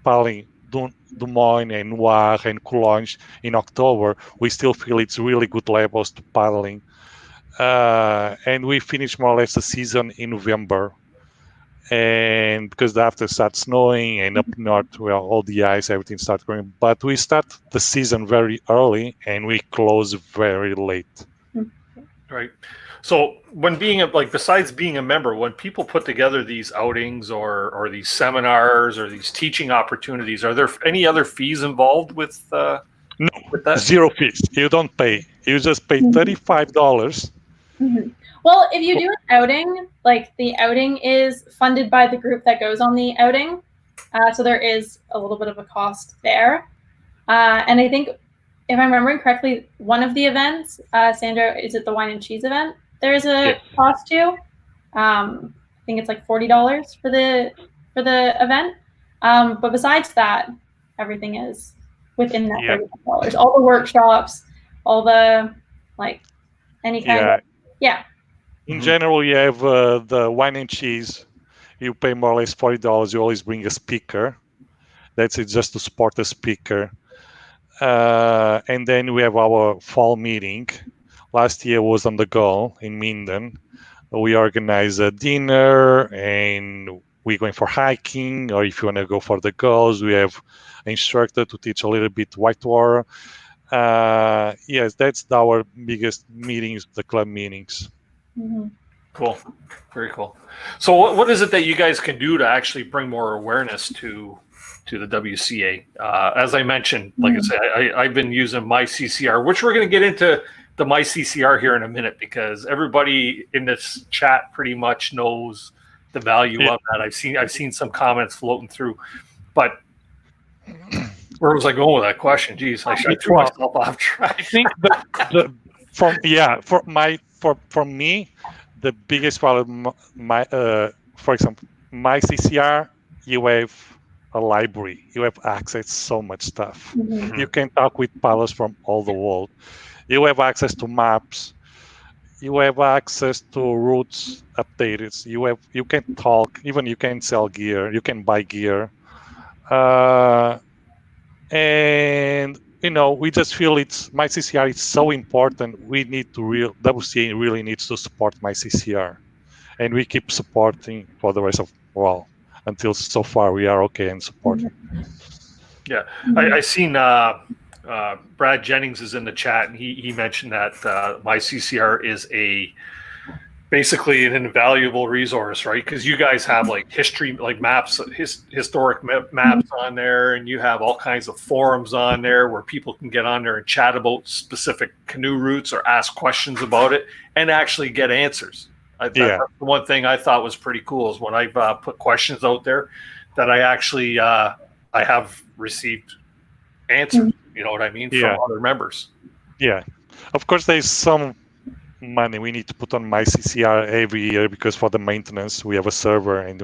paddling Des Moines and Noir and Coulanges in October. We still feel it's really good levels to paddling. And we finish more or less the season in November. And because after it starts snowing, and up north, well, all the ice, everything starts going. But we start the season very early and we close very late. Right. So when besides being a member, when people put together these outings or these seminars or these teaching opportunities, are there any other fees involved with No, with that? 0 fees. You don't pay. You just pay $35. Well, if you do an outing, like the outing is funded by the group that goes on the outing. So there is a little bit of a cost there. And I think, if I'm remembering correctly, one of the events, Sandra, is it the wine and cheese event? There is a cost to. I think it's like $40 for the event. But besides that, everything is within that $35. All the workshops, all the any kind of In general, you have the wine and cheese. You pay more or less $40. You always bring a speaker. That's it, just to support the speaker. And then we have our fall meeting. Last year was on the Gull in Minden. We organize a dinner, and we're going for hiking, or if you want to go for the Gulls, we have an instructor to teach a little bit whitewater. Yes, that's our biggest meetings, the club meetings. Cool. Very cool. So what is it that you guys can do to actually bring more awareness to the WCA? As I mentioned, like I said, I've been using My CCR, which we're going to get into the My CCR here in a minute, because everybody in this chat pretty much knows the value of that. I've seen some comments floating through, but where was I going with that question? Geez, I threw myself off track. I think for me, the biggest problem, for example, My CCR, you have a library. You have access to so much stuff. You can talk with paddlers from all the world. You have access to maps. You have access to routes updated. You can talk. Even you can sell gear. You can buy gear. And we just feel My CCR is so important. We need to WCA really needs to support My CCR, and we keep supporting for the rest of until so far we are okay and supporting. Yeah, I seen Brad Jennings is in the chat, and he mentioned that My CCR is basically an invaluable resource, right? Because you guys have history, maps, historic maps on there, and you have all kinds of forums on there where people can get on there and chat about specific canoe routes or ask questions about it and actually get answers. That's the one thing I thought was pretty cool is when I put questions out there that I actually I have received answers. You know what I mean? From other members. Yeah, of course, there's some money we need to put on My CCR every year because for the maintenance we have a server and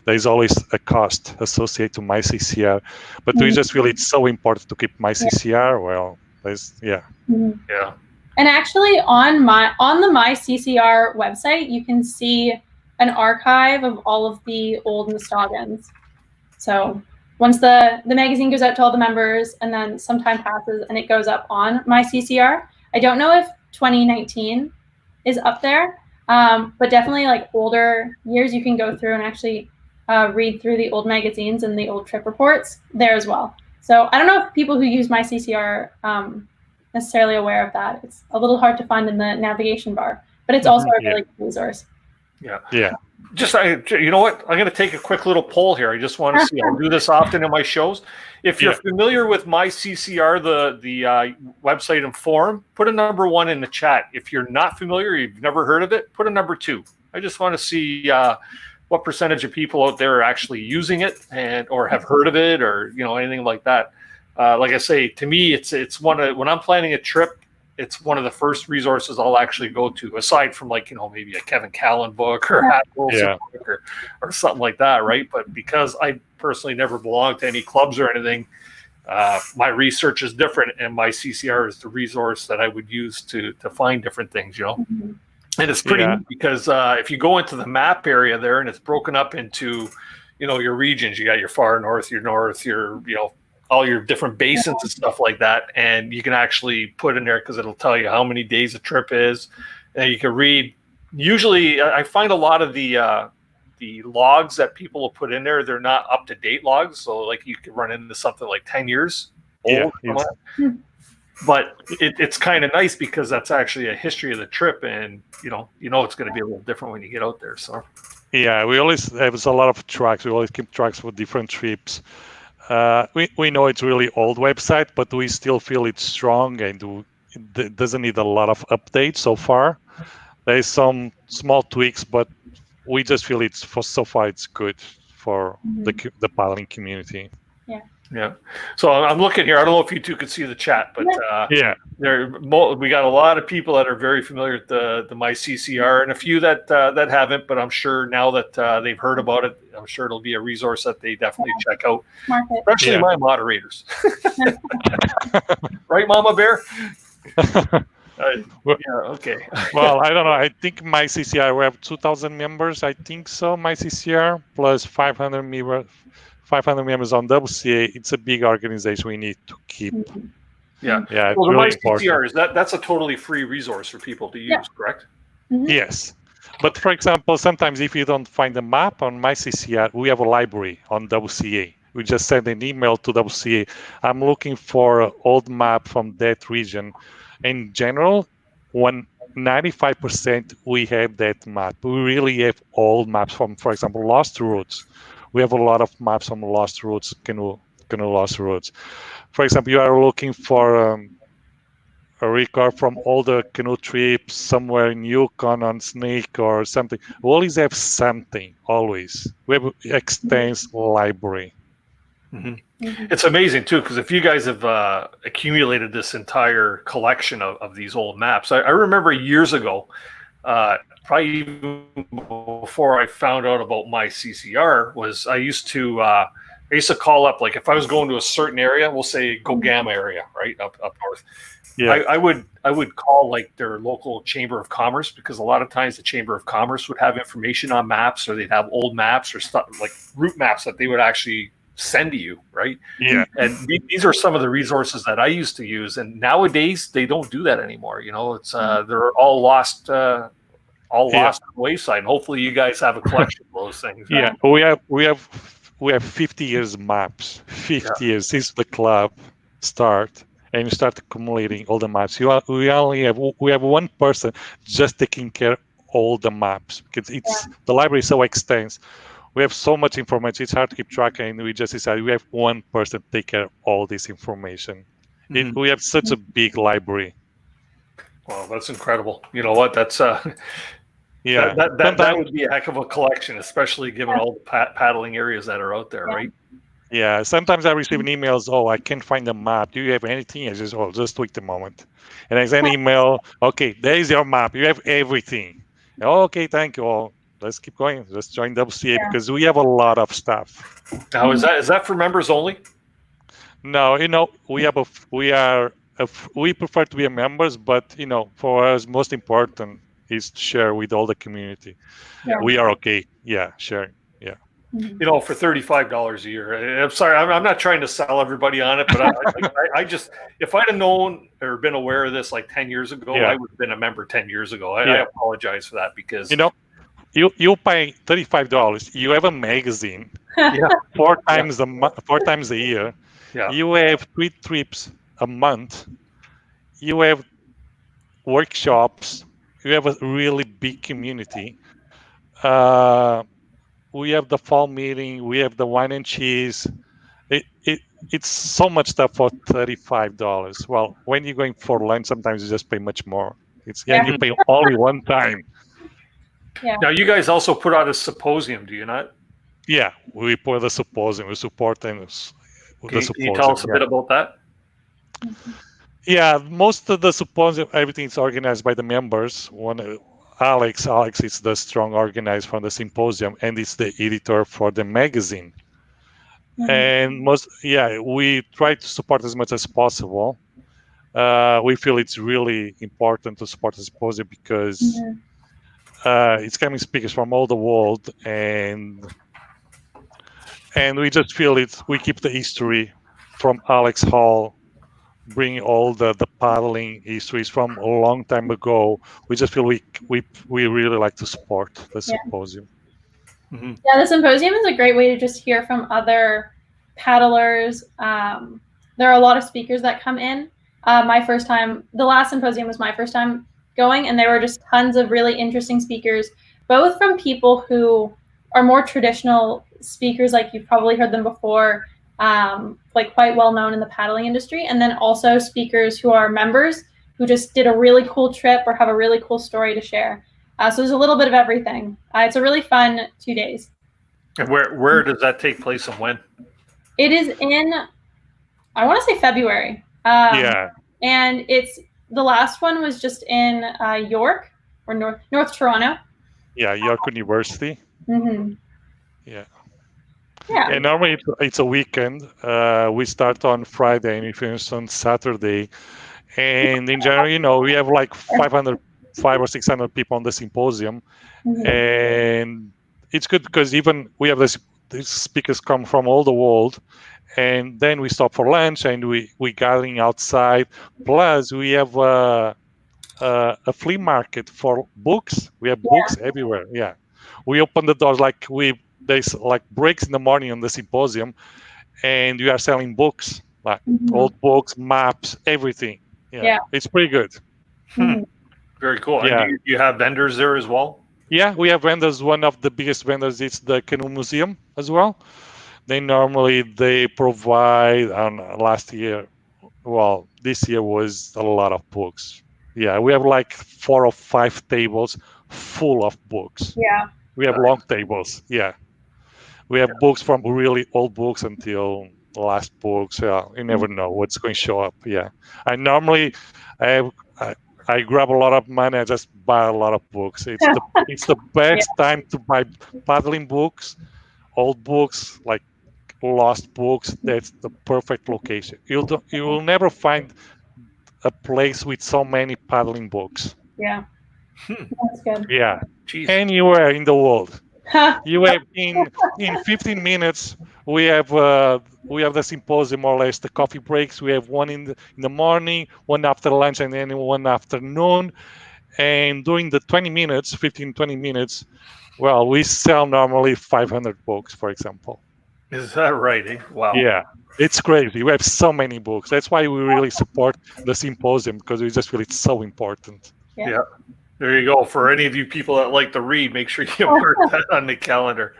there's always a cost associated to My CCR, but we just feel it's so important to keep My CCR. And actually on the My CCR website you can see an archive of all of the old Muskogans. So once the magazine goes out to all the members and then some time passes and it goes up on My CCR. I don't know if 2019 is up there, but definitely older years you can go through and actually read through the old magazines and the old trip reports there as well. So I don't know if people who use My CCR necessarily aware of that. It's a little hard to find in the navigation bar, but it's also a really good resource. Yeah. You know what? I'm going to take a quick little poll here. I just want to see. I'll do this often in my shows. If you're familiar with My CCR, the website and forum, put a number 1 in the chat. If you're not familiar, you've never heard of it, put a number 2. I just want to see what percentage of people out there are actually using it or have heard of it, or anything like that. Like I say, to me, it's when I'm planning a trip, it's one of the first resources I'll actually go to, aside from maybe a Kevin Callan book or a Wilson book or something like that, right? But because I personally never belonged to any clubs or anything, my research is different, and my CCR is the resource that I would use to find different things, Mm-hmm. And it's pretty neat because if you go into the map area there, and it's broken up into, your regions, you got your far north, your all your different basins and stuff like that. And you can actually put in there because it'll tell you how many days a trip is. And you can read. Usually I find a lot of the logs that people will put in there, they're not up to date logs. So you could run into something like 10 years old. But it's kind of nice because that's actually a history of the trip. And, it's going to be a little different when you get out there. So, yeah, we always have a lot of tracks. We always keep tracks for different trips. We know it's really old website, but we still feel it's strong and it doesn't need a lot of updates so far. There's some small tweaks, but we just feel so far it's good for the paddling community. Yeah. So I'm looking here. I don't know if you two could see the chat, but we got a lot of people that are very familiar with the My CCR, and a few that haven't. But I'm sure now that they've heard about it, I'm sure it'll be a resource that they definitely check out. Especially my moderators, right, Mama Bear? Okay. Well, I don't know. I think My CCR, we have 2,000 members. I think so. My CCR plus 500 members on WCA. It's a big organization we need to keep. Yeah. Yeah. Well, the really My CCR that's a totally free resource for people to use, correct? Mm-hmm. Yes. But for example, sometimes if you don't find a map on My CCR, we have a library on WCA. We just send an email to WCA. I'm looking for an old map from that region. In general, 95% we have that map. We really have old maps from, for example, Lost Routes. We have a lot of maps from Lost Routes, canoe Lost Routes. For example, you are looking for a record from all the canoe trips somewhere in Yukon on Snake or something. We always have something, always. We have an extensive library. Mm-hmm. It's amazing too, because if you guys have accumulated this entire collection of these old maps, I remember years ago, probably even before I found out about My CCR, was I used to call up, like if I was going to a certain area, we'll say Gogama area, right up north. Yeah, I would call like their local chamber of commerce, because a lot of times the chamber of commerce would have information on maps, or they'd have old maps or stuff like route maps that they would actually send to you, right? Yeah. And these are some of the resources that I used to use, and nowadays they don't do that anymore. It's they're all lost on the wayside. And hopefully you guys have a collection of those things. Yeah, we have 50 years maps, 50 years since the club start, and you start accumulating all the maps. We have one person just taking care of all the maps, because the library is so extensive. We have so much information, it's hard to keep track, and we just decided we have one person take care of all this information. Mm-hmm. We have such a big library. Well, that's incredible. You know what? That's that would be a heck of a collection, especially given all the paddling areas that are out there, right? Yeah, sometimes I receive emails, I can't find a map. Do you have anything? I just wait a moment. And I send an email, okay, there is your map. You have everything. Okay, thank you. Let's keep going. Let's join WCA because we have a lot of stuff. Now, is that for members only? No, we prefer to be members, but for us, most important is to share with all the community. Yeah. We are okay. Yeah, sharing. Yeah. For $35 a year. I'm sorry, I'm not trying to sell everybody on it, but I just, if I'd have known or been aware of this like 10 years ago, I would have been a member 10 years ago. I apologize for that, because you pay $35. You have a magazine. four times a year. Yeah. You have 3 trips a month. You have workshops. You have a really big community. We have the fall meeting. We have the wine and cheese. It's so much stuff for $35. Well, when you're going for lunch, sometimes you just pay much more. And you pay only one time. Yeah. Now, you guys also put out a symposium, do you not? Yeah, we put the symposium. We support them with the symposium. Can you tell us a bit about that? Yeah, most of the symposium, everything's organized by the members. Alex is the strong organizer for the symposium, and it's the editor for the magazine. And we try to support as much as possible. We feel it's really important to support the symposium because it's coming speakers from all the world, and we just feel we keep the history from Alex Hall, bring all the paddling histories from a long time ago. We just feel we really like to support the symposium. Mm-hmm. Yeah, the symposium is a great way to just hear from other paddlers. There are a lot of speakers that come in. The last symposium was my first time going, and there were just tons of really interesting speakers, both from people who are more traditional speakers, like you've probably heard them before, like quite well known in the paddling industry, and then also speakers who are members who just did a really cool trip or have a really cool story to share. So there's a little bit of everything. It's a really fun 2 days. And where does that take place and when? It is in, I want to say February. Yeah. And the last one was just in York or North Toronto. Yeah, York University. Mm-hmm. Yeah. Yeah. And normally it's a weekend. We start on Friday and we finish on Saturday. And in general, we have like 500 or 600 people on the symposium. Mm-hmm. And it's good because even we have these speakers come from all the world. And then we stop for lunch and we gathering outside. Plus, we have a flea market for books. We have books everywhere. Yeah. We open the doors there's like breaks in the morning on the symposium, and we are selling books, like old books, maps, everything. Yeah. It's pretty good. Very cool. Yeah. And you have vendors there as well? Yeah, we have vendors. One of the biggest vendors is the Canoe Museum as well. They provide, this year was a lot of books. Yeah, we have like 4 or 5 tables full of books. Yeah. We have long tables. Yeah. We have books from really old books until the last books. Yeah, you never know what's going to show up. Yeah. I grab a lot of money. I just buy a lot of books. It's the best time to buy paddling books, old books, like lost books. That's the perfect location. You will never find a place with so many paddling books. Yeah. That's good. Yeah. Jeez. Anywhere in the world. You have in 15 minutes we have the symposium, more or less the coffee breaks. We have one in the morning, one after lunch, and then one afternoon. And during the 20 minutes, well, we sell normally 500 books, for example. Is that right? Eh? Wow. Yeah, it's crazy. We have so many books. That's why we really support the symposium, because we just feel it's so important. Yeah. There you go. For any of you people that like to read, make sure you mark that on the calendar.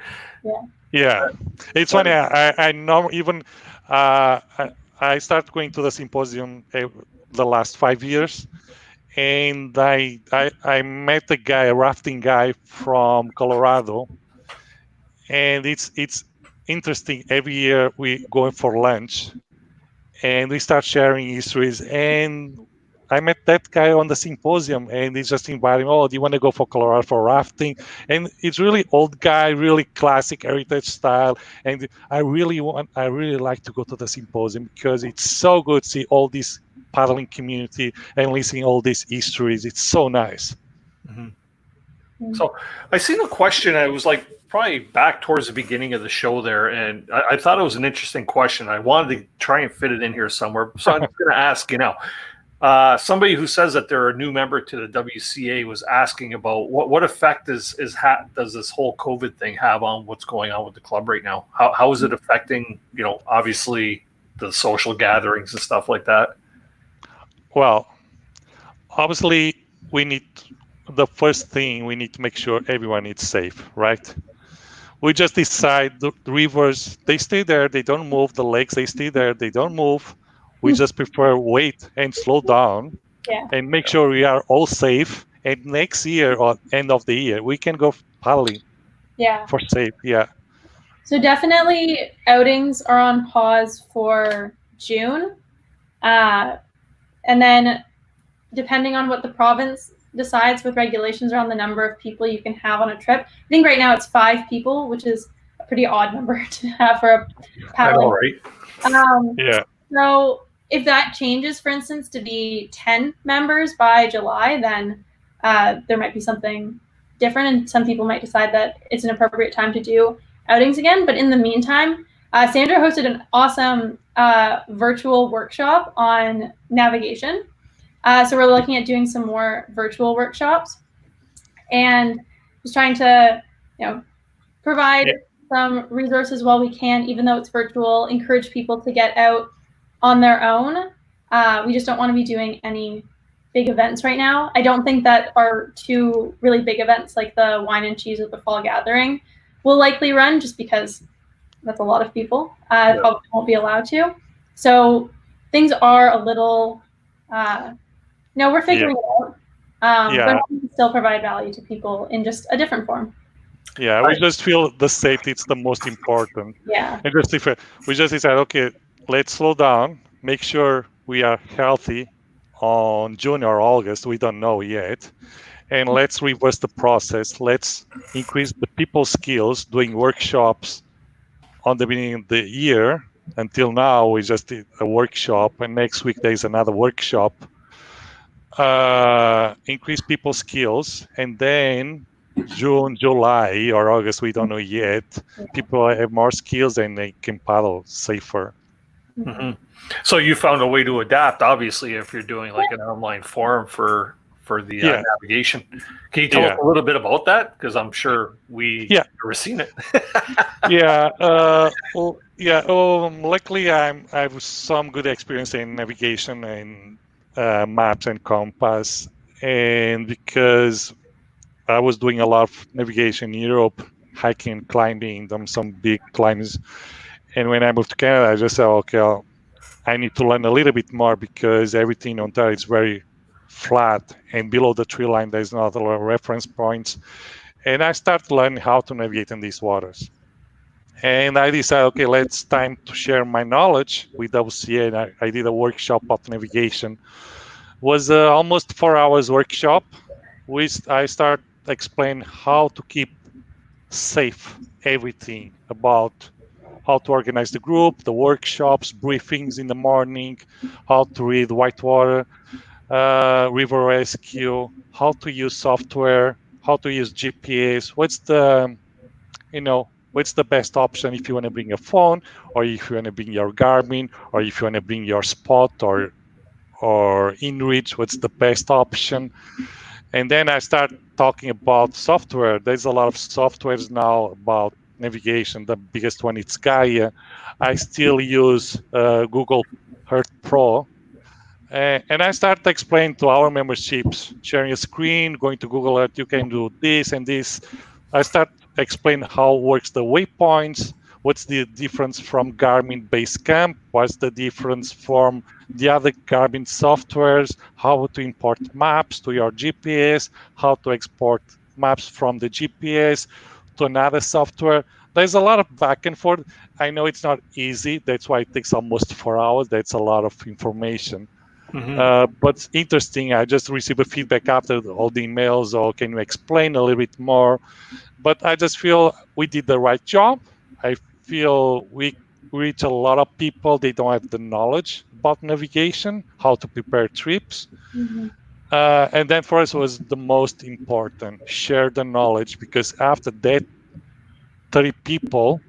Yeah. It's funny. I know even I started going to the symposium the last 5 years, and I met a rafting guy from Colorado, and it's interesting. Every year we go for lunch, and we start sharing histories. And I met that guy on the symposium, and he's just inviting, do you want to go for Colorado for rafting? And it's really old guy, really classic heritage style. And I really like to go to the symposium because it's so good to see all this paddling community and listening all these histories. It's so nice. Mm-hmm. So I seen a question. I was like probably back towards the beginning of the show there, and I thought it was an interesting question. I wanted to try and fit it in here somewhere. So I'm going to ask, somebody who says that they're a new member to the WCA was asking about what effect does this whole COVID thing have on what's going on with the club right now? How is it affecting, obviously the social gatherings and stuff like that? Well, obviously we need the first thing we need to make sure everyone is safe, right? We just decide the rivers, they stay there, they don't move. The lakes, they stay there, they don't move. We just prefer wait and slow down Yeah. and make sure we are all safe. And next year or end of the year, we can go paddling Yeah. for safe. Yeah. So definitely outings are on pause for June. And then depending on what the province decides with regulations around the number of people you can have on a trip. I think right now it's 5 people, which is a pretty odd number to have for a paddling. I know, right? Yeah. So if that changes, for instance, to be 10 members by July, then there might be something different, and some people might decide that it's an appropriate time to do outings again. But in the meantime, Sandra hosted an awesome virtual workshop on navigation. So we're looking at doing some more virtual workshops, and just trying to, provide some resources while we can, even though it's virtual. Encourage people to get out on their own. We just don't want to be doing any big events right now. I don't think that our 2 really big events like the Wine and Cheese or the Fall Gathering will likely run, just because that's a lot of people. Probably won't be allowed to. So things are a little. No, we're figuring it out. But we can still provide value to people in just a different form. Yeah, we just feel the safety is the most important. Yeah. And just we just decided, okay, let's slow down, make sure we are healthy on June or August. We don't know yet. And let's reverse the process. Let's increase the people's skills doing workshops on the beginning of the year. Until now, we just did a workshop, and next week there's another workshop. Increase people's skills, and then June, July, or August, we don't know yet. People have more skills and they can paddle safer. Mm-hmm. So you found a way to adapt, obviously, if you're doing like an online forum for the navigation. Can you tell us a little bit about that? Because I'm sure we never seen it. Luckily, I have some good experience in navigation and maps and compass, and because I was doing a lot of navigation in Europe, hiking, climbing, done some big climbs, and when I moved to Canada, I just said, okay, I need to learn a little bit more, because everything in Ontario is very flat, and below the tree line there's not a lot of reference points, and I started learning how to navigate in these waters. And I decided, okay, let's time to share my knowledge with WCA, and I did a workshop of navigation. It was almost 4 hours workshop. I start explain how to keep safe everything about how to organize the group, the workshops, briefings in the morning, how to read whitewater, river rescue, how to use software, how to use GPS, what's the best option if you want to bring a phone, or if you want to bring your Garmin, or if you want to bring your Spot or InReach, what's the best option. And then I start talking about software. There's a lot of softwares now about navigation. The biggest one is Gaia. I still use Google Earth Pro. And I start to explain to our memberships, sharing a screen, going to Google Earth, you can do this and this. I start to explain how works the waypoints, what's the difference from Garmin Basecamp, what's the difference from the other Garmin softwares, how to import maps to your GPS, how to export maps from the GPS to another software. There's a lot of back and forth. I know it's not easy. That's why it takes almost 4 hours. That's a lot of information. Mm-hmm. But it's interesting. I just received a feedback after all the emails, or can you explain a little bit more? But I just feel we did the right job. I feel we reach a lot of people. They don't have the knowledge about navigation, how to prepare trips. Mm-hmm. And then for us was the most important, share the knowledge, because after that, 30 people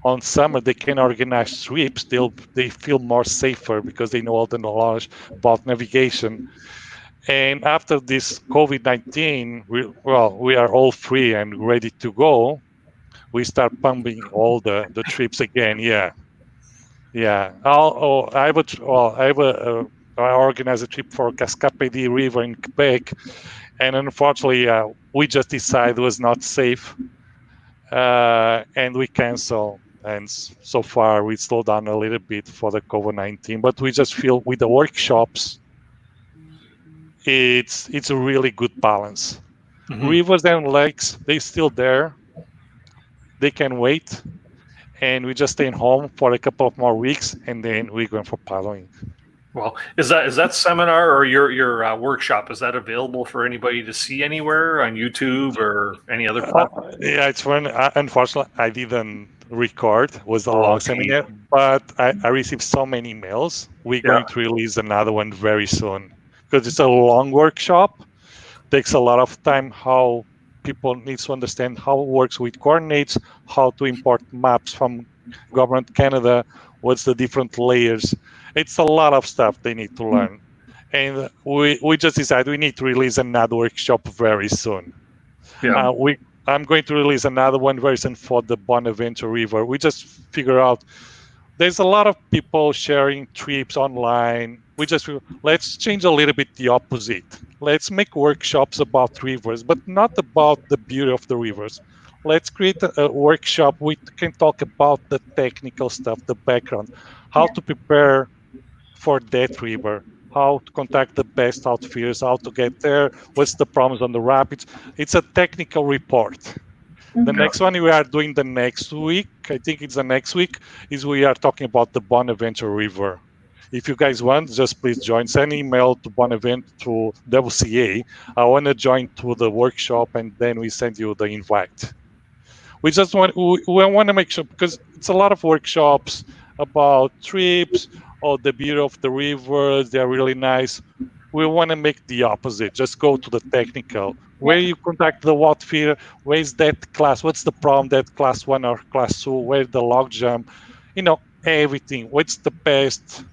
on summer, they can organize trips. They feel more safer because they know all the knowledge about navigation. And after this COVID-19, we are all free and ready to go. We start pumping all the trips again. Yeah. I organized a trip for Cascapédy River in Quebec, And unfortunately, we just decided it was not safe, and we canceled. And so far, we slowed down a little bit for the COVID-19. But we just feel with the workshops, it's a really good balance. Mhm. Rivers and lakes, they're still there. They can wait, and we just staying home for a couple of more weeks, and then we're going for paddling. Well, is that seminar or your workshop, is that available for anybody to see anywhere on YouTube or any other platform? Yeah, it's when unfortunately I didn't record. It was a long Okay. seminar, but I received so many emails. We're Yeah. going to release another one very soon because it's a long workshop. Takes a lot of time. How people need to understand how it works with coordinates, how to import maps from government Canada, what's the different layers. It's a lot of stuff they need to learn. And we just decided we need to release another workshop very soon. Yeah. I'm going to release another one very soon for the Bonaventure River. We just figure out there's a lot of people sharing trips online. We just let's change a little bit the opposite. Let's make workshops about rivers, but not about the beauty of the rivers. Let's create a workshop. We can talk about the technical stuff, the background, how to prepare for that river, how to contact the best outfitters, how to get there, what's the problems on the rapids. It's a technical report. The next one we are doing the next week, I think it's the next week, is we are talking about the Bonaventure River. If you guys want, just please join. Send an email to Bonaventure to WCA. I want to join to the workshop, and then we send you the invite. We just want to make sure, because it's a lot of workshops about trips or the beauty of the rivers. They're really nice. We want to make the opposite. Just go to the technical. Where you contact the outfitter, where's that class? What's the problem that class 1 or class 2? Where's the log jam? Everything. What's the best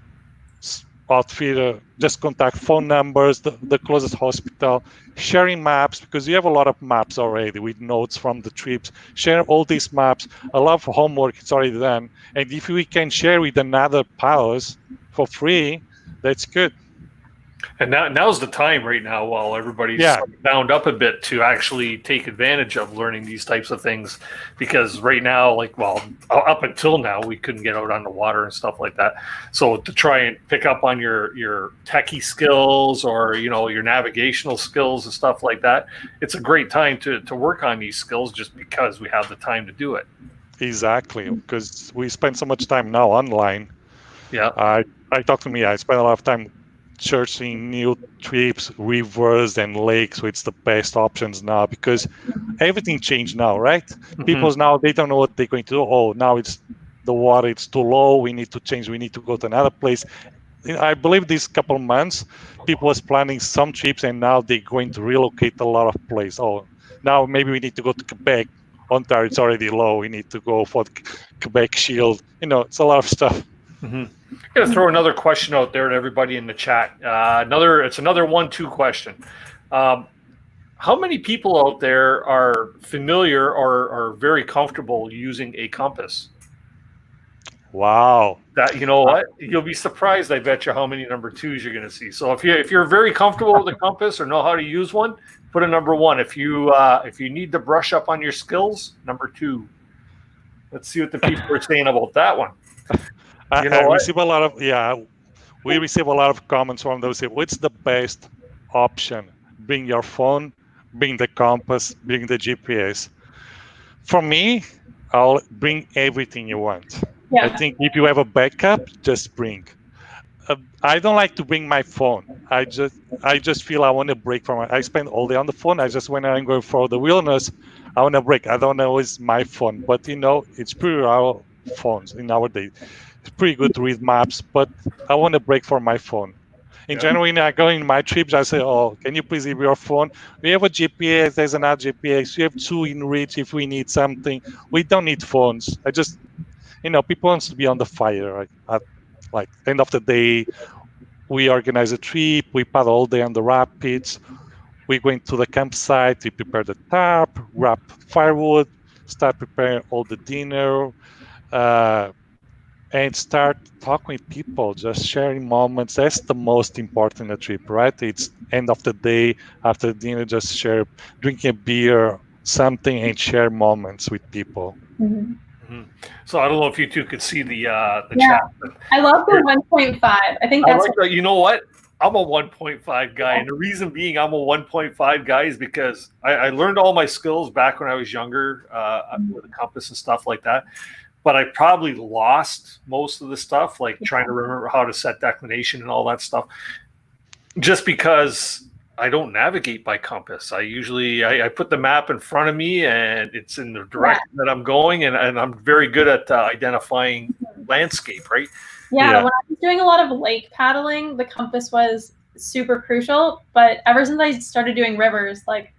outfitter? Just contact phone numbers, the closest hospital, sharing maps, because you have a lot of maps already with notes from the trips. Share all these maps. A lot of homework is already done. And if we can share with another powers for free, that's good. And now's the time right now while everybody's bound up a bit to actually take advantage of learning these types of things, because right now, up until now, we couldn't get out on the water and stuff like that. So to try and pick up on your techie skills or, your navigational skills and stuff like that, it's a great time to work on these skills just because we have the time to do it. Exactly, because we spend so much time now online. Yeah. I talk to me, I spend a lot of time searching new trips, rivers and lakes, so it's the best options now because everything changed now, right? Mm-hmm. People now, they don't know what they're going to do. Oh, now it's the water, it's too low, we need to change, we need to go to another place. I believe these couple of months, people was planning some trips and now they're going to relocate a lot of places. Oh, now maybe we need to go to Quebec. Ontario, it's already low. We need to go for the Quebec Shield. It's a lot of stuff. Mm-hmm. I'm going to throw another question out there to everybody in the chat. It's another 1-2 question. How many people out there are familiar or are very comfortable using a compass? Wow. That, you know what? You'll be surprised, I bet you, how many number 2s you're going to see. So if you're very comfortable with a compass or know how to use one, put a number 1. If you need to brush up on your skills, number 2. Let's see what the people are saying about that one. I receive a lot of we receive a lot of comments from those. What's the best option? Bring your phone, bring the compass, bring the GPS. For me, I'll bring everything you want. Yeah. I think if you have a backup, just bring. I don't like to bring my phone. I just feel I want to break from it. I spend all day on the phone. When I'm going for the wilderness, I want to break. I don't know it's my phone, but it's pretty rare phones in our day. It's pretty good to read maps, but I want to break for my phone. In January, when I go in my trips, I say, "Oh, can you please leave your phone? We have a GPS. There's another GPS. We have 2 in reach if we need something. We don't need phones." I just, people want to be on the fire. At end of the day, we organize a trip. We paddle all day on the rapids. We go into the campsite. We prepare the tarp, wrap firewood, start preparing all the dinner. and start talking with people, just sharing moments. That's the most important in the trip, right? It's end of the day, after dinner, just share, drink a beer, something, and share moments with people. Mhm. So I don't know if you two could see the Yeah. chat. I love the 1.5. I think I that's like that. You know what? I'm a 1.5 guy, and the reason being I'm a 1.5 guy is because I learned all my skills back when I was younger with a compass and stuff like that. But I probably lost most of the stuff, like trying to remember how to set declination and all that stuff, just because I don't navigate by compass. I usually I put the map in front of me and it's in the direction that I'm going, and I'm very good at identifying landscape, right? Yeah, when I was doing a lot of lake paddling, the compass was super crucial. But ever since I started doing rivers, like,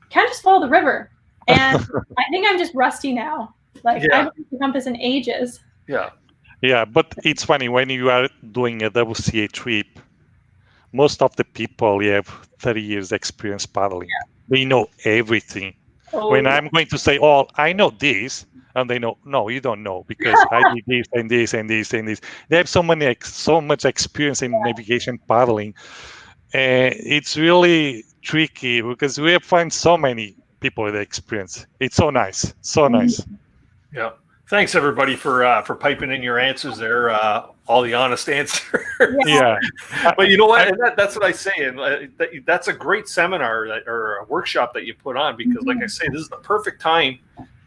can't just follow the river. And I think I'm just rusty now. Like, I haven't used the compass in ages. Yeah, but it's funny when you are doing a WCA trip. Most of the people have 30 years experience paddling. They know everything. When I'm going to say, "Oh, I know this," and they know, "No, you don't know because I did this and this and this and this." They have so much experience in navigation paddling, and it's really tricky because we have found so many people with experience. It's so nice, so nice. Yeah. Thanks everybody for piping in your answers there. All the honest answers. Yeah. But you know what? That's what I say, and that's a great seminar or a workshop that you put on, because, like I say, this is the perfect time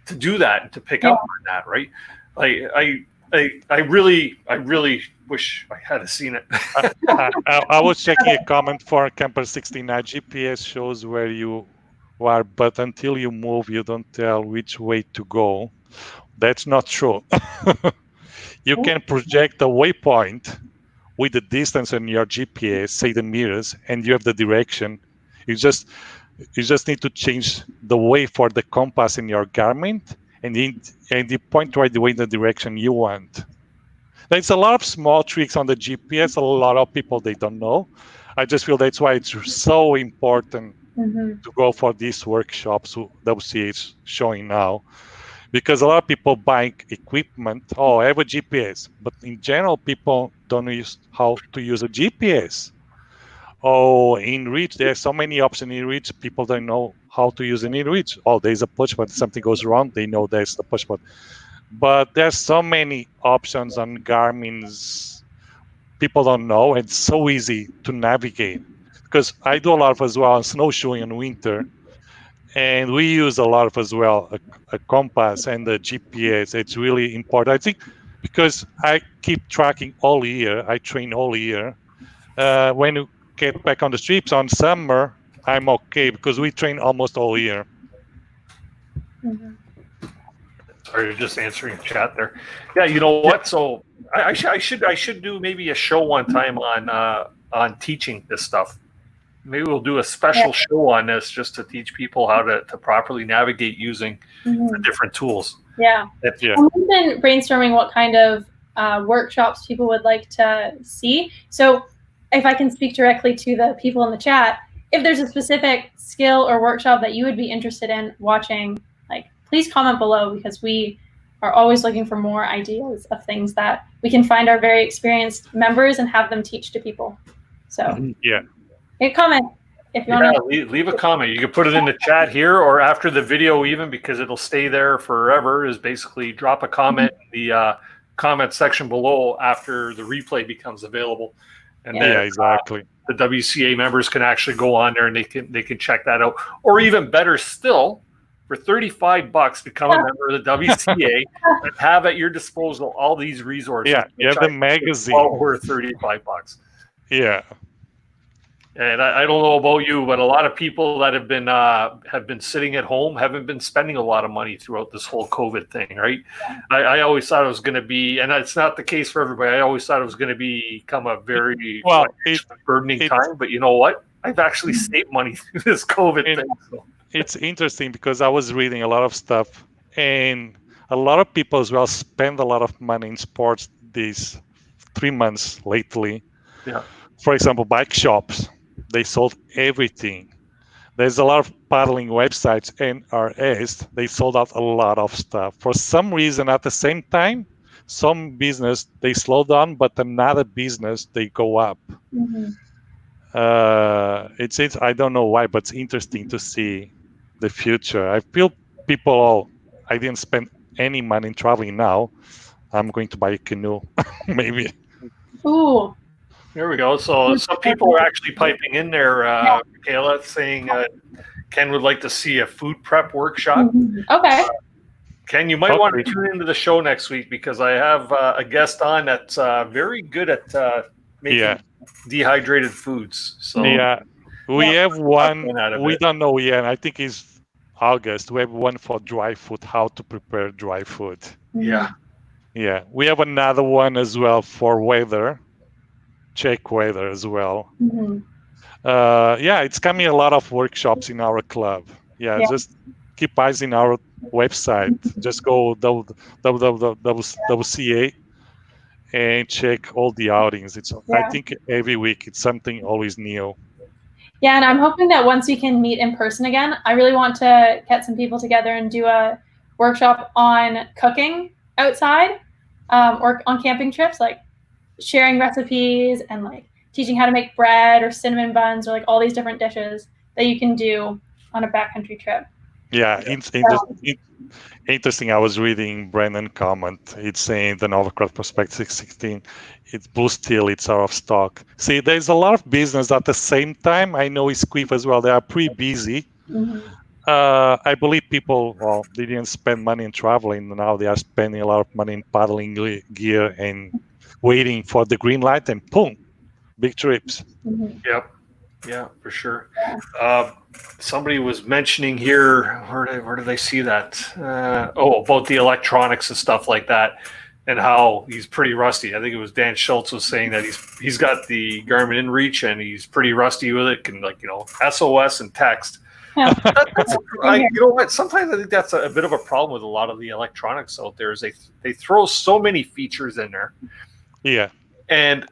to do that and to pick up on that, right? I really wish I had seen it. I was checking a comment for Camper 69. GPS shows where you are, but until you move, you don't tell which way to go. That's not true. You can project a waypoint with the distance on your GPS, say the meters, and you have the direction. You just need to change the way for the compass in your Garmin, and you point right away in the direction you want. There's a lot of small tricks on the GPS. A lot of people, they don't know. I just feel that's why it's so important to go for these workshops WCA is showing now. Because a lot of people buy equipment. Oh, I have a GPS, but in general, people don't use how to use a GPS. Oh, in Reach, there's so many options in Reach. People don't know how to use an Reach. Oh, there's a push button. Something goes wrong, they know there's the push button. But there's so many options on Garmin's. People don't know. It's so easy to navigate. Because I do a lot of as well on snowshoeing in winter. And we use a lot of as well a compass and the GPS. It's really important. I think because I keep tracking all year, I train all year. When you get back on the streets on summer, I'm okay because we train almost all year. Sorry, you're just answering chat there. Yeah, you know what? So I should do maybe a show one time on teaching this stuff. Maybe we'll do a special show on this just to teach people how to properly navigate using the different tools. Yeah. We've been brainstorming what kind of workshops people would like to see. So if I can speak directly to the people in the chat, if there's a specific skill or workshop that you would be interested in watching, like, please comment below, because we are always looking for more ideas of things that we can find our very experienced members and have them teach to people. So comment if you want to leave a comment. You can put it in the chat here or after the video, even, because it'll stay there forever. Is basically drop a comment in the comment section below after the replay becomes available, and then exactly. The WCA members can actually go on there and they can check that out. Or even better still, for $35, become a member of the WCA and have at your disposal all these resources. Yeah, you have the magazine. All worth $35. Yeah. And I don't know about you, but a lot of people that have been sitting at home haven't been spending a lot of money throughout this whole COVID thing, right? I always thought it was going to be, and it's not the case for everybody. I always thought it was going to become a very burdening time. But you know what? I've actually saved money through this COVID thing. So. It's interesting because I was reading a lot of stuff, and a lot of people as well spend a lot of money in sports these 3 months lately. Yeah. For example, bike shops. They sold everything. There's a lot of paddling websites, NRS. They sold out a lot of stuff. For some reason, at the same time, some business they slow down, but another business they go up. Mm-hmm. It's I don't know why, but it's interesting to see the future. I feel people, I didn't spend any money in traveling now. I'm going to buy a canoe, maybe. Ooh. There we go. So some people are actually piping in there, Michaela, saying Ken would like to see a food prep workshop. Mm-hmm. Okay. Ken, you might want to tune into the show next week because I have a guest on that's very good at making dehydrated foods. So we have one. We don't know yet. I think it's August. We have one for dry food. How to prepare dry food. Yeah. Yeah. We have another one as well for weather. Check weather as well. Mm-hmm. It's coming a lot of workshops in our club. Just keep eyes in our website. Just go www.ca and check all the outings. I think every week it's something always new. Yeah, and I'm hoping that once we can meet in person again, I really want to get some people together and do a workshop on cooking outside or on camping trips, like sharing recipes and like teaching how to make bread or cinnamon buns or like all these different dishes that you can do on a backcountry trip. Interesting. I was reading Brennan comment. It's saying the Novacross Prospect 616, it's Blue Steel, it's out of stock. See, there's a lot of business at the same time. I know it's Squiff as well. They are pretty busy. Mm-hmm. I believe people, they didn't spend money in traveling. Now they are spending a lot of money in paddling gear and waiting for the green light and boom, big trips. Mm-hmm. Yep. Yeah, for sure. Somebody was mentioning here, where did I see that? About the electronics and stuff like that, and how he's pretty rusty. I think it was Dan Schultz was saying that he's got the Garmin InReach and he's pretty rusty with it. Can SOS and text. Yeah. You know what? Sometimes I think that's a bit of a problem with a lot of the electronics out there. Is they throw so many features in there. Yeah. And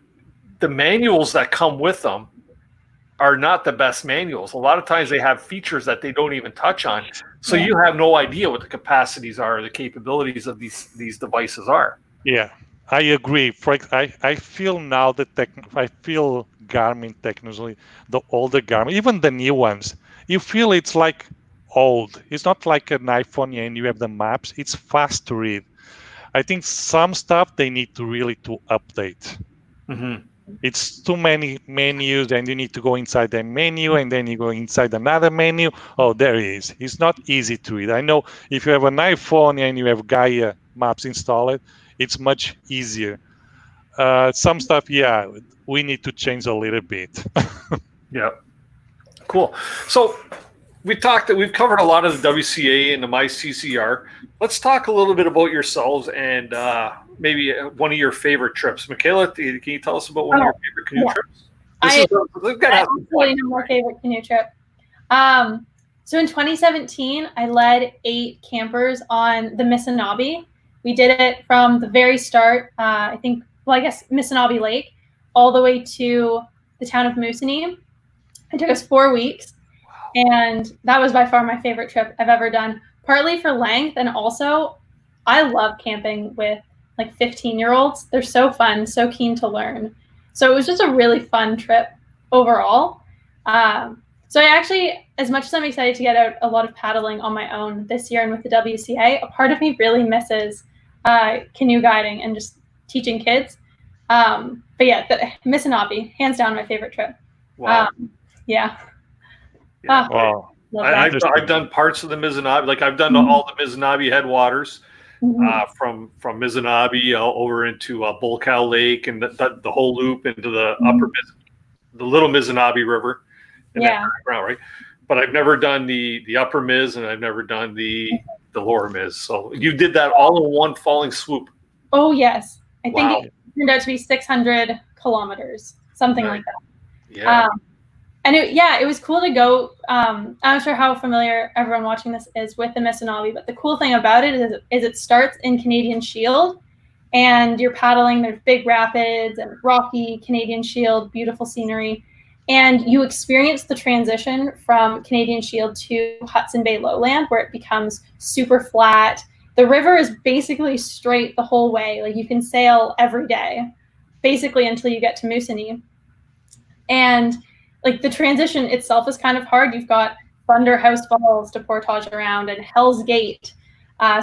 the manuals that come with them are not the best manuals. A lot of times they have features that they don't even touch on. So you have no idea what the capacities are, the capabilities of these devices are. Yeah, I agree. I feel now I feel Garmin technology, the older Garmin, even the new ones, you feel it's like old. It's not like an iPhone and you have the maps. It's fast to read. I think some stuff they need to really update. Mm-hmm. It's too many menus and you need to go inside the menu and then you go inside another menu. Oh, there it is. It's not easy to read. I know if you have an iPhone and you have Gaia Maps installed, it's much easier. Some stuff, we need to change a little bit. Yeah. Cool. So we've covered a lot of the WCA and the My CCR. Let's talk a little bit about yourselves and maybe one of your favorite trips. Michaela, can you tell us about one of your favorite canoe trips? I absolutely know my favorite canoe trip. So in 2017, I led 8 campers on the Missinaibi. We did it from the very start, Missinaibi Lake, all the way to the town of Moosonee. It took us 4 weeks. And that was by far my favorite trip I've ever done, partly for length. And also, I love camping with like 15-year-olds. They're so fun, so keen to learn. So it was just a really fun trip overall. So I actually, as much as I'm excited to get out a lot of paddling on my own this year and with the WCA, a part of me really misses canoe guiding and just teaching kids. But yeah, the Missinaibi, hands down my favorite trip. Wow. Wow. I've done parts of the Missinaibi. Like I've done all the Missinaibi headwaters, from Missinaibi over into Bull Cow Lake and the whole loop into the the little Missinaibi River. Right. But I've never done the upper Miz and I've never done the lower Miz. So you did that all in one falling swoop. Oh yes, I think it turned out to be 600 kilometers, something like that. Yeah. And it was cool to go. I'm not sure how familiar everyone watching this is with the Missinaibi, but the cool thing about it is it starts in Canadian Shield, and you're paddling. There's big rapids and rocky Canadian Shield, beautiful scenery, and you experience the transition from Canadian Shield to Hudson Bay Lowland, where it becomes super flat. the river is basically straight the whole way. Like you can sail every day, basically until you get to Moosonee. And like the transition itself is kind of hard. You've got Thunderhouse Falls to portage around and Hell's Gate.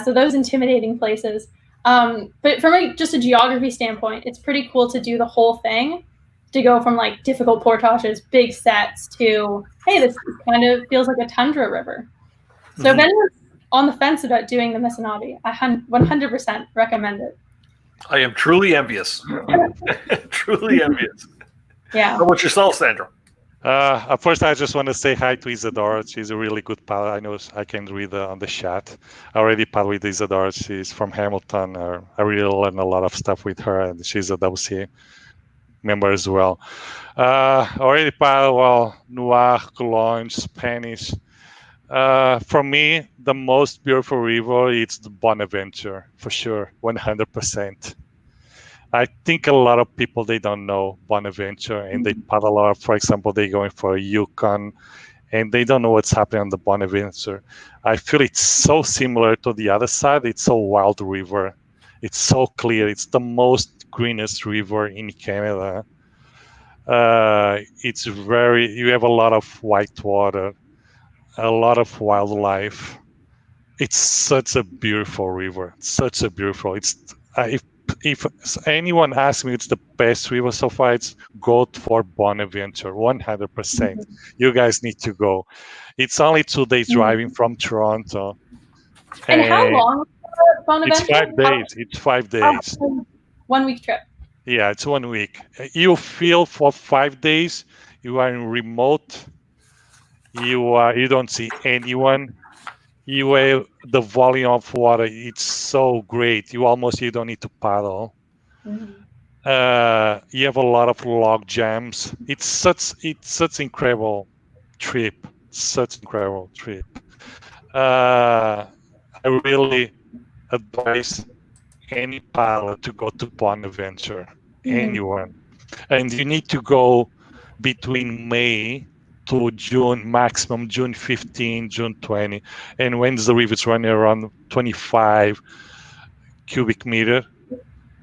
So those intimidating places. But from just a geography standpoint, it's pretty cool to do the whole thing, to go from like difficult portages, big sets, to, hey, this kind of feels like a tundra river. So if anyone's on the fence about doing the Missinaibi, I 100% recommend it. I am truly envious. Truly envious. Yeah. How about yourself, Sandra? First, I just want to say hi to Isadora. She's a really good pal. I know I can read on the chat. I already pal with Isadora. She's from Hamilton. I really learned a lot of stuff with her, and she's a WCA member as well. Already pal, well, Noir, Cologne, Spanish. For me, the most beautiful river is the Bonaventure, for sure, 100%. I think a lot of people, they don't know Bonaventure, and they paddle a lot. For example, they're going for a Yukon, and they don't know what's happening on the Bonaventure. I feel it's so similar to the other side. It's a wild river. It's so clear. It's the most greenest river in Canada. It's you have a lot of white water, a lot of wildlife. It's such a beautiful river. Such a beautiful. It's if anyone asks me, it's the best river so far, it's go for Bonaventure, 100%. You guys need to go. It's only 2 days driving from Toronto. And how long is Bonaventure? It's 5 days. It's 5 days. 1 week trip. Yeah, it's 1 week. You feel for 5 days you are in remote. You don't see anyone. You have the volume of water. It's so great. You don't need to paddle. You have a lot of log jams. It's such incredible trip. Such incredible trip. I really advise any paddler to go to Bonaventure. Anyone, and you need to go between May to June, maximum June 15, June 20. And when the river is running around 25 cubic meter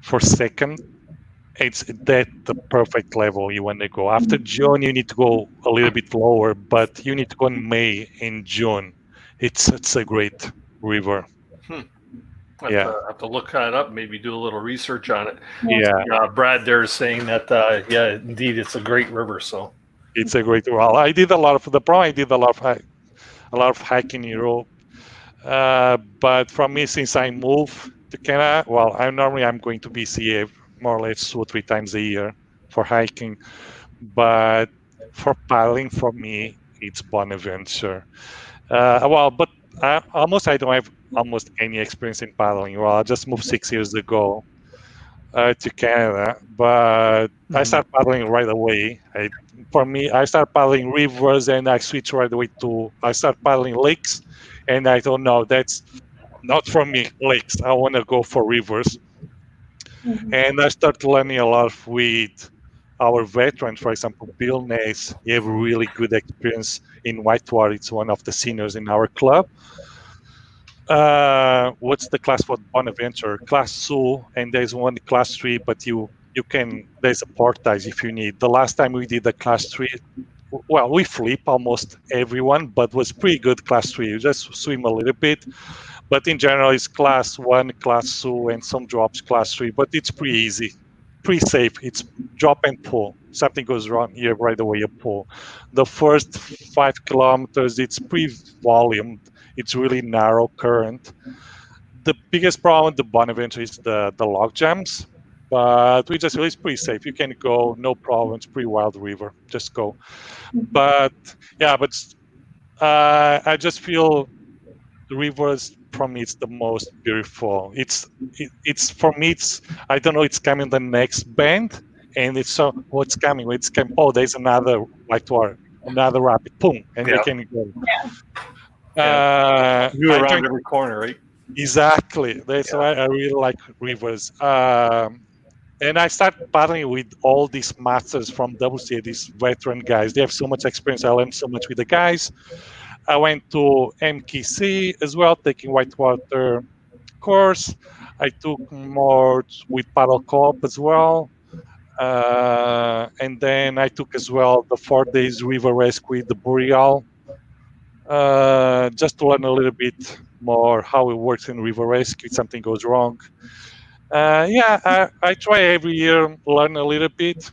per second, it's the perfect level you want to go. After June, you need to go a little bit lower, but you need to go in May and June. It's a great river. I have to look that up, maybe do a little research on it. Yeah. Brad there is saying that, indeed, it's a great river. So it's a great river. I did a lot of a lot of hiking in Europe. But for me, since I moved to Canada, well, I'm going to BCA more or less 2 or 3 times a year for hiking. But for paddling, for me, it's Bonaventure. But I don't have almost any experience in paddling. Well, I just moved 6 years ago to Canada, but I started paddling right away. I started paddling rivers, and I switched right away I started paddling lakes, and I don't know, that's not for me, lakes. I want to go for rivers. And I started learning a lot with our veterans, for example, Bill Nace. He have really good experience in whitewater. It's one of the seniors in our club. What's the class for Bonaventure? Class 2, and there's one class 3, but there's a portage if you need. The last time we did the class 3, well, we flip almost everyone, but was pretty good class 3. You just swim a little bit, but in general it's class 1, class 2, and some drops class 3, but it's pretty easy, pretty safe. It's drop and pull. Something goes wrong here, right away you pull. The first 5 kilometers, it's pretty volume. It's really narrow current. The biggest problem with the Bonaventure is the log jams, but it's pretty safe. You can go, no problem. It's pretty wild river. Just go. But I just feel the rivers, for me, it's the most beautiful. It's for me, I don't know, it's coming the next bend, and it's what's coming. Oh, there's another whitewater, another rapid, boom, and you can go. You around every corner, right? Exactly. That's why I really like rivers. And I started paddling with all these masters from WCA, these veteran guys. They have so much experience. I learned so much with the guys. I went to MKC as well, taking whitewater course. I took more with paddle co-op as well. And then I took as well the 4 days river rescue, the Boreal, just to learn a little bit more how it works in river rescue if something goes wrong. I try every year, learn a little bit,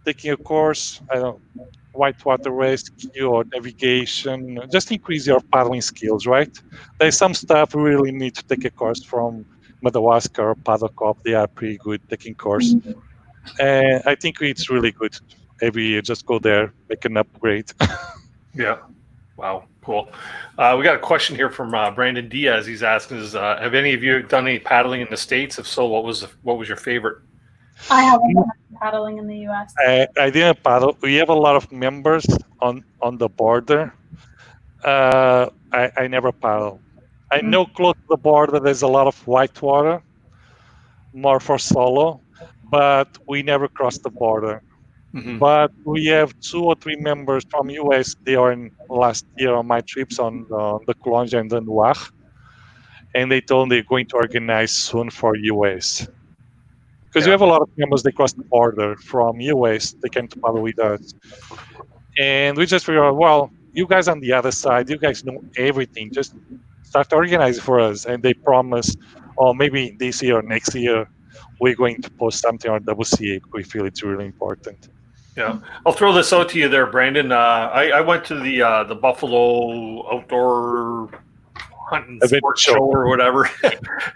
taking a course, I don't know, whitewater rescue or navigation, just increase your paddling skills, right? There's some stuff you really need to take a course from Madawaska or Paddle Co-op. They are pretty good taking course. And I think it's really good every year. Just go there, make an upgrade. Yeah. Wow. Cool. We got a question here from Brandon Diaz. He's asking, have any of you done any paddling in the States? If so, what was your favorite? I haven't done paddling in the U.S. I didn't paddle. We have a lot of members on the border. I never paddle. I know close to the border there's a lot of whitewater, more for solo, but we never cross the border. Mm-hmm. But we have 2 or 3 members from US. They are in last year on my trips on the Colombia and the Noir, and they told me they're going to organize soon for US. Because we have a lot of members, they cross the border from US, they came to paddle with us. And we just figured out, well, you guys on the other side, you guys know everything, just start organizing for us. And they promise, oh, maybe this year or next year, we're going to post something on WCA. We feel it's really important. Yeah, I'll throw this out to you there, Brandon. I went to the Buffalo Outdoor Hunting Sports Show or whatever,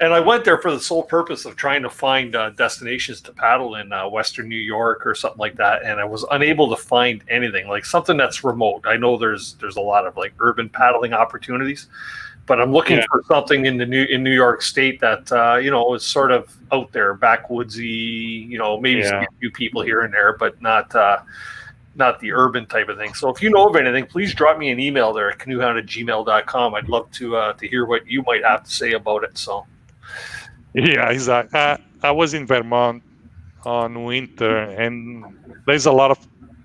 and I went there for the sole purpose of trying to find destinations to paddle in Western New York or something like that, and I was unable to find anything, like something that's remote. I know there's a lot of like urban paddling opportunities, but I'm looking for something in New York State that is sort of out there, backwoodsy. Maybe a few people here and there, but not the urban type of thing. So if you know of anything, please drop me an email there at canoehound@gmail.com. I'd love to hear what you might have to say about it. So yeah, exactly. I was in Vermont on winter, and there's a lot of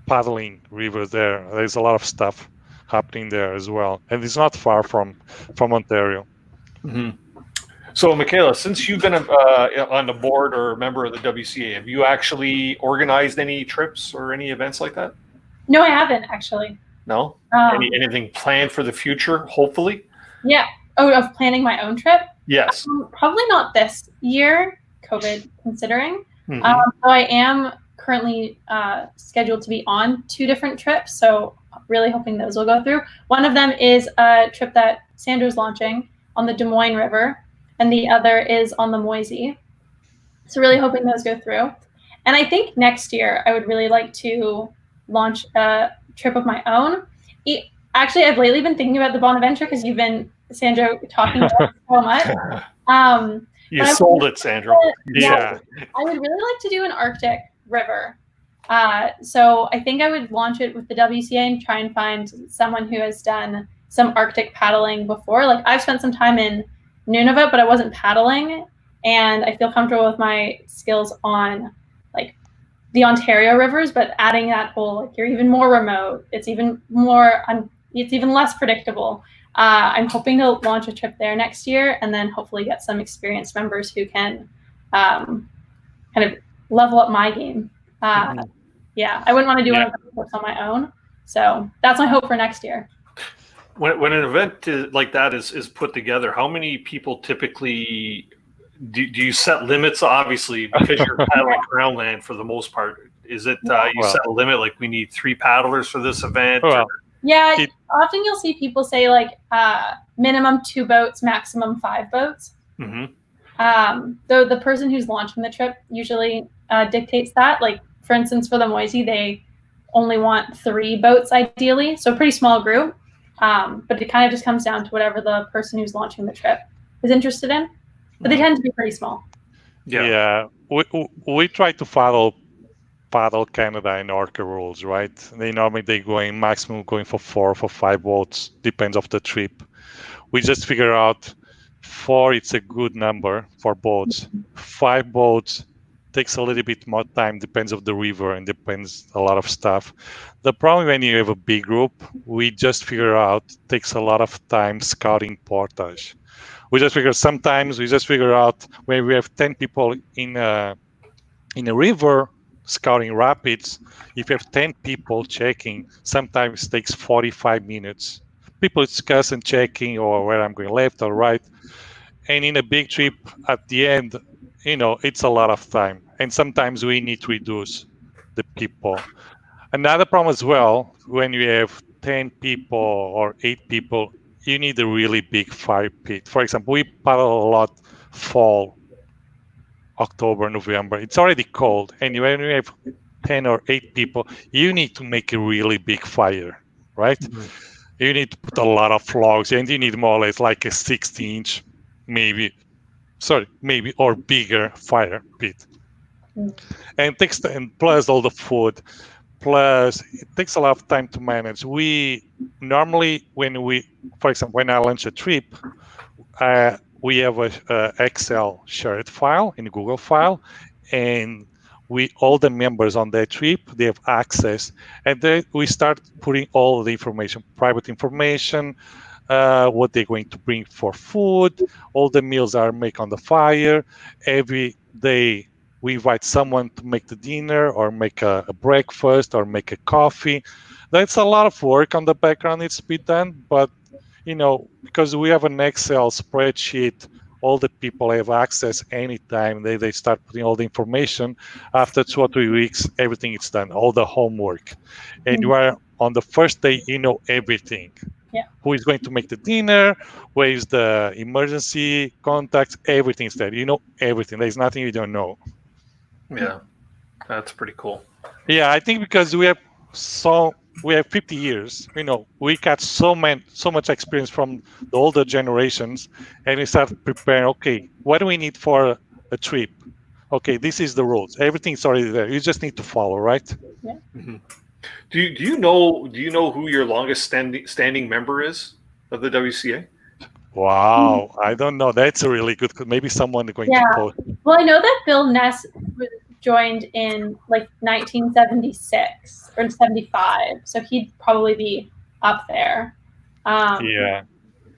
paddling rivers there. There's a lot of stuff happening there as well, and it's not far from Ontario. Mm-hmm. So, Michaela, since you've been on the board or a member of the WCA, have you actually organized any trips or any events like that? No, I haven't actually. No? Anything planned for the future, hopefully? Yeah. Oh, of planning my own trip? Yes. Probably not this year, COVID considering. Mm-hmm. So I am currently scheduled to be on 2 different trips, so really hoping those will go through. One of them is a trip that Sandra's launching on the Des Moines River, and the other is on the Moisey. So really hoping those go through. And I think next year I would really like to launch a trip of my own. Actually, I've lately been thinking about the Bonaventure because you've been, Sandra, talking about it so much. You sold it, Sandra. Yeah. I would really like to do an Arctic river. So I think I would launch it with the WCA and try and find someone who has done some Arctic paddling before. Like I've spent some time in Nunavut, but I wasn't paddling, and I feel comfortable with my skills on like the Ontario rivers, but adding that whole, like, you're even more remote. It's even more, it's even less predictable. I'm hoping to launch a trip there next year, and then hopefully get some experienced members who can kind of level up my game. Yeah, I wouldn't want to do one of those trips on my own. So that's my hope for next year. When an event like that is put together, how many people typically do you set limits? Obviously, because you're paddling ground land for the most part. Is it you set a limit like we need 3 paddlers for this event? Yeah, often you'll see people say like minimum 2 boats, maximum 5 boats. Mm-hmm. Though the person who's launching the trip usually dictates that. Like for instance, for the Moisey, they only want 3 boats ideally, so a pretty small group. But it kind of just comes down to whatever the person who's launching the trip is interested in. But they tend to be pretty small. Yeah. We try to follow Paddle Canada and Orca rules, right? They normally maximum going for 4 or 5 boats, depends of the trip. We just figure out 4, it's a good number for boats. 5 boats takes a little bit more time, depends of the river and depends a lot of stuff. The problem when you have a big group, we just figure out takes a lot of time scouting portage. Sometimes we just figure out when we have 10 people in a river scouting rapids. If you have 10 people checking, sometimes it takes 45 minutes. People discuss and checking, or where I'm going left or right. And in a big trip, at the end, it's a lot of time. And sometimes we need to reduce the people. Another problem as well, when you have 10 people or 8 people, you need a really big fire pit. For example, we paddle a lot fall, October, November. It's already cold. And when you have 10 or 8 people, you need to make a really big fire, right? Mm-hmm. You need to put a lot of logs, and you need more or less like a 60-inch, maybe, or bigger fire pit. Mm-hmm. And plus all the food. Plus, it takes a lot of time to manage. We normally, for example, when I launch a trip, we have a Excel shared file in Google file, and all the members on that trip, they have access, and then we start putting all the information, private information, what they're going to bring for food, all the meals are made on the fire. Every day we invite someone to make the dinner or make a breakfast or make a coffee. That's a lot of work on the background. It's been done, but because we have an Excel spreadsheet, all the people have access anytime. They start putting all the information. After 2 or 3 weeks, everything is done, all the homework. And you are on the first day, everything. Yeah. Who is going to make the dinner? Where is the emergency contacts? Everything is there. Everything. There's nothing you don't know. Yeah, that's pretty cool. Yeah, I think because we have 50 years. We got so much experience from the older generations, and we start preparing. Okay, what do we need for a trip? Okay, this is the rules. Everything's already there. You just need to follow, right? Yeah. Mm-hmm. Do you know who your longest standing member is of the WCA? Wow, I don't know. That's a really good. Maybe someone is going to post. Well, I know that Bill Ness joined in like 1976 or 75, so he'd probably be up there. Yeah,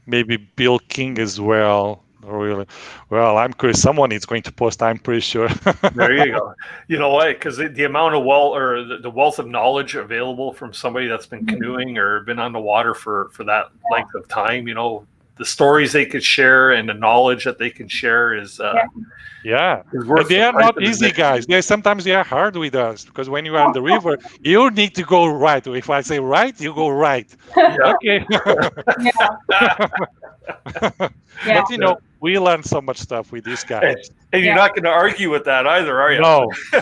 maybe Bill King as well. Really? Well, I'm curious. Someone is going to post. I'm pretty sure. There you go. You know what? Because the amount of the wealth of knowledge available from somebody that's been canoeing or been on the water for that length of time, the stories they could share and the knowledge that they can share is yeah. And they are not easy, guys. Sometimes they are hard with us because when you are on the river, you need to go right. If I say right, you go right. Okay. But we learn so much stuff with these guys. And you're not going to argue with that either, are you?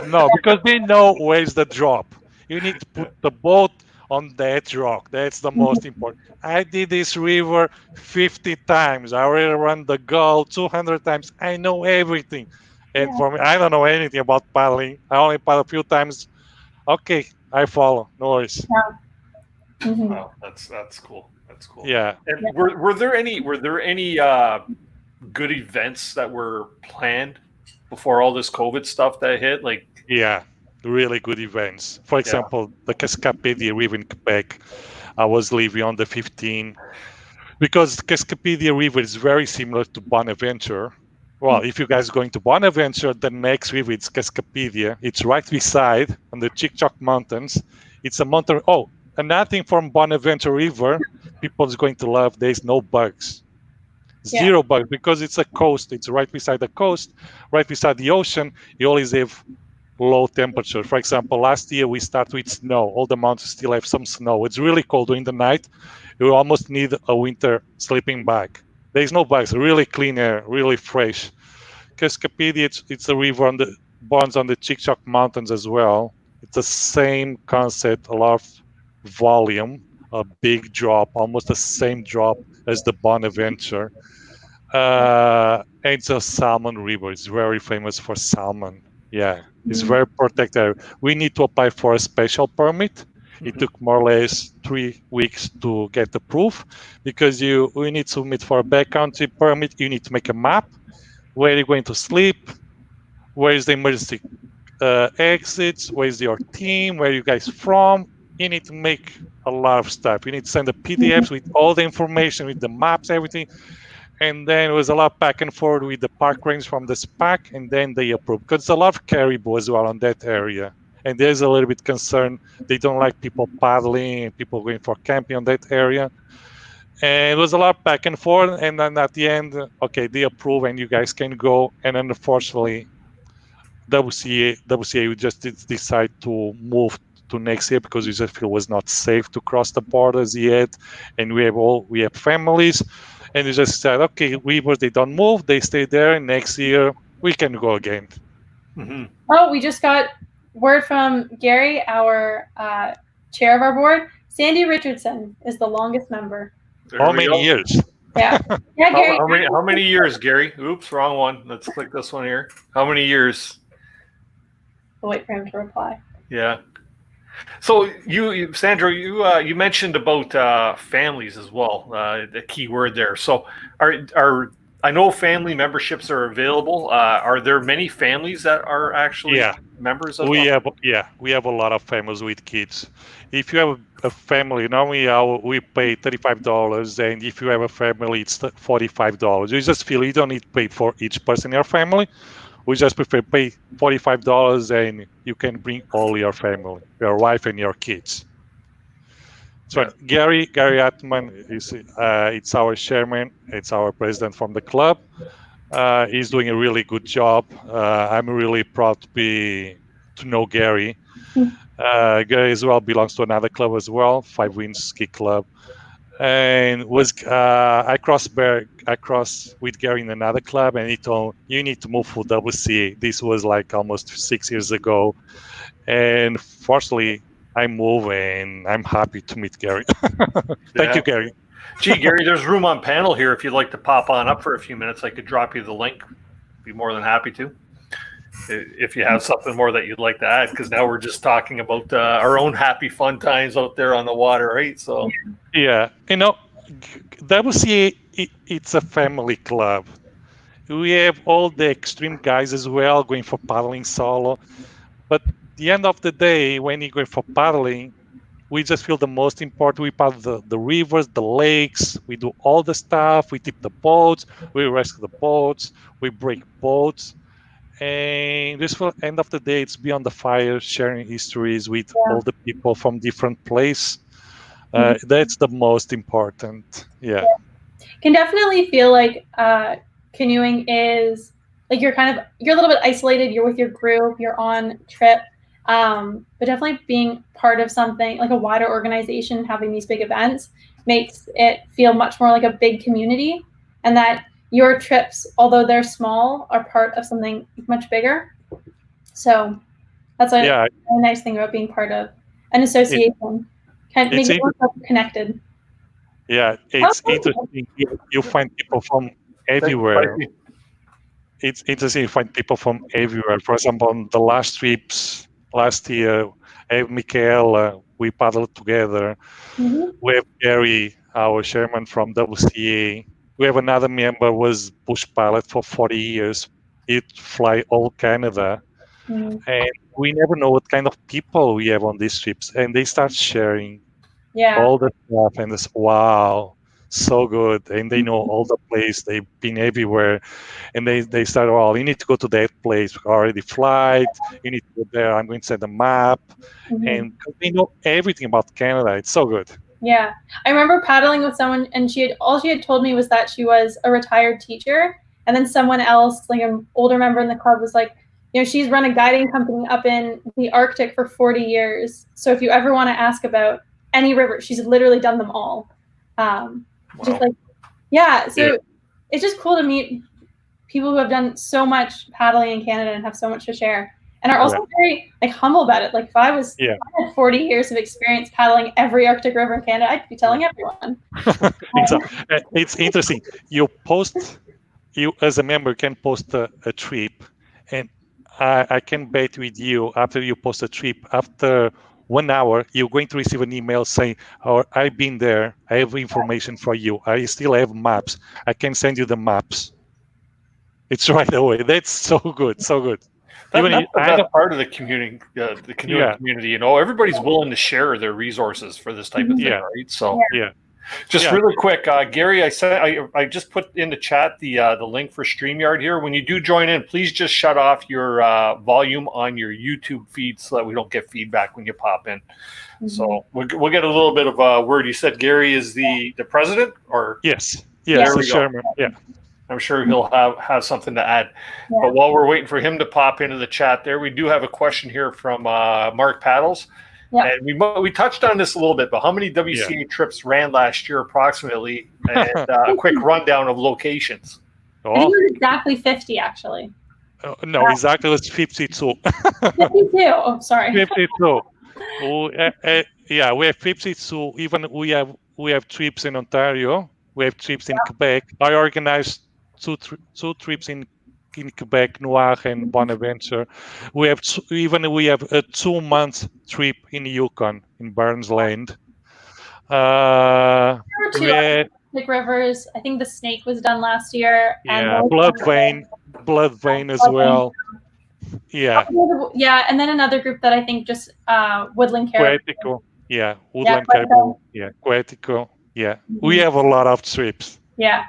No, because they know where's the drop. You need to put the boat on that rock. That's the most important. I did this river 50 times. I already run the gull 200 times. I know everything. And for me, I don't know anything about paddling. I only paddle a few times. Okay, I follow. No worries. Yeah. Mm-hmm. Wow, that's cool. That's cool. Yeah. And were there any good events that were planned before all this COVID stuff that hit? Like, yeah, really good events. For example, the Cascapedia River in Quebec. I was leaving on the 15th because Cascapedia River is very similar to Bonaventure. Well, if you guys are going to Bonaventure, the next river is Cascapedia. It's right beside on the Chic-Choc Mountains. It's a mountain. Oh, another thing from Bonaventure River, people is going to love. There's no bugs. Zero bugs because it's a coast. It's right beside the coast, right beside the ocean. You always have low temperature. For example, last year we started with snow. All the mountains still have some snow. It's really cold during the night. You almost need a winter sleeping bag. There's no bugs. Really clean air, really fresh. Cascapedia, it's a river on the bonds on the Chic-Choc Mountains as well. It's the same concept, a lot of volume, a big drop, almost the same drop as the Bonaventure. It's a salmon river. It's very famous for salmon. Yeah, it's very protected. We need to apply for a special permit. It took more or less 3 weeks to get approved because we need to submit for a backcountry permit. You need to make a map. Where you're going to sleep? Where is the emergency exits? Where is your team? Where are you guys from? You need to make a lot of stuff. You need to send the PDFs with all the information, with the maps, everything. And then it was a lot back and forth with the park range from the SPAC, and then they approved. Because there's a lot of caribou as well on that area. And there's a little bit concern. They don't like people paddling and people going for camping on that area. And it was a lot back and forth. And then at the end, okay, they approve and you guys can go. And unfortunately, WCA just decide to move to next year because we just feel it was not safe to cross the borders yet. And we have families. And we just said, okay, they don't move, they stay there, and next year we can go again. Mm-hmm. Oh, we just got word from Gary, our chair of our board. Sandy Richardson is the longest member. How many years? Yeah. Yeah, Gary. How many years, Gary? Oops, wrong one. Let's click this one here. How many years? We'll wait for him to reply. Yeah. So you Sandra, you mentioned about families as well. The key word there. So are I know family memberships are available. Are there many families that are actually members of? We have a lot of families with kids. If you have a family, normally we pay $35, and if you have a family, it's $45. You just feel you don't need to pay for each person in your family. We just prefer pay $45, and you can bring all your family, your wife and your kids. So Gary Atman it's our chairman, it's our president from the club. He's doing a really good job. I'm really proud to know Gary. Gary as well belongs to another club as well, Five Winds Ski Club. And I crossed with Gary in another club, and he told you need to move for WCA. This was like almost 6 years ago, and fortunately I moved, and I'm happy to meet Gary. Thank you, Gary. Gee, Gary, there's room on panel here. If you'd like to pop on up for a few minutes, I could drop you the link. Be more than happy to. If you have something more that you'd like to add, because now we're just talking about our own happy fun times out there on the water, right? So yeah, WCA it's a family club. We have all the extreme guys as well going for paddling solo, but at the end of the day, when you go for paddling, we just feel the most important. We paddle the rivers, the lakes. We do all the stuff. We tip the boats. We rescue the boats. We break boats. And this will end of the day, it's beyond the fire, sharing histories with all the people from different places. That's the most important. Yeah. Can definitely feel like canoeing is like you're a little bit isolated. You're with your group. You're on trip, but definitely being part of something like a wider organization, having these big events makes it feel much more like a big community, and that your trips, although they're small, are part of something much bigger. So that's a really nice thing about being part of an association. Kind of make it more connected. Yeah, it's interesting. You find people from everywhere. It's interesting. You find people from everywhere. For example, on the last trips last year, I have Mikael, we paddled together. Mm-hmm. We have Gary, our chairman from WCA. We have another member was bush pilot for 40 years. He'd fly all Canada. Mm-hmm. And we never know what kind of people we have on these trips. And they start sharing all the stuff. And it's, wow, so good. And they know all the place. They've been everywhere. And they start, well, you need to go to that place. We already flight. You need to go there. I'm going to send a map. Mm-hmm. And they know everything about Canada. It's so good. Yeah, I remember paddling with someone, and all she had told me was that she was a retired teacher, and then someone else, like an older member in the club, was like, she's run a guiding company up in the Arctic for 40 years. So if you ever want to ask about any river, she's literally done them all. Just like, so it's just cool to meet people who have done so much paddling in Canada and have so much to share. And are also very humble about it. Like if I had 40 years of experience paddling every Arctic river in Canada, I'd be telling everyone. It's interesting. You as a member can post a trip, and I can bet with you after you post a trip, after 1 hour, you're going to receive an email saying, "Oh, I've been there. I have information for you. I still have maps. I can send you the maps." It's right away. That's so good, so good. That's part of the community, the canoeing community. Everybody's willing to share their resources for this type of thing, right? So Just Yeah. really quick, Gary, I just put in the chat the link for StreamYard here. When you do join in, please just shut off your volume on your YouTube feed so that we don't get feedback when you pop in. Mm-hmm. So we'll get a little bit of a word. You said Gary is the president, or Yes, There the we go. chairman. Yeah. I'm sure he'll have something to add. Yeah. But while we're waiting for him to pop into the chat there, we do have a question here from Mark Paddles. Yeah. And we touched on this a little bit, but how many WCA trips ran last year approximately? And a quick rundown of locations. I think it was exactly 50, actually. No, exactly. It was 52. 52. Oh, sorry. 52. Yeah, we have 52. Even we have trips in Ontario. We have trips in Quebec. I organized two trips in Quebec, Noir and Bonaventure. We have a 2-month trip in Yukon, in Burns Land. Big Rivers. I think the Snake was done last year. Yeah, Blood Vein as well. Yeah. Yeah, and then another group that I think just Woodland Caribou. Quetico. Yeah, Woodland Caribou. Yeah, Quetico. Yeah, we have a lot of trips. Yeah.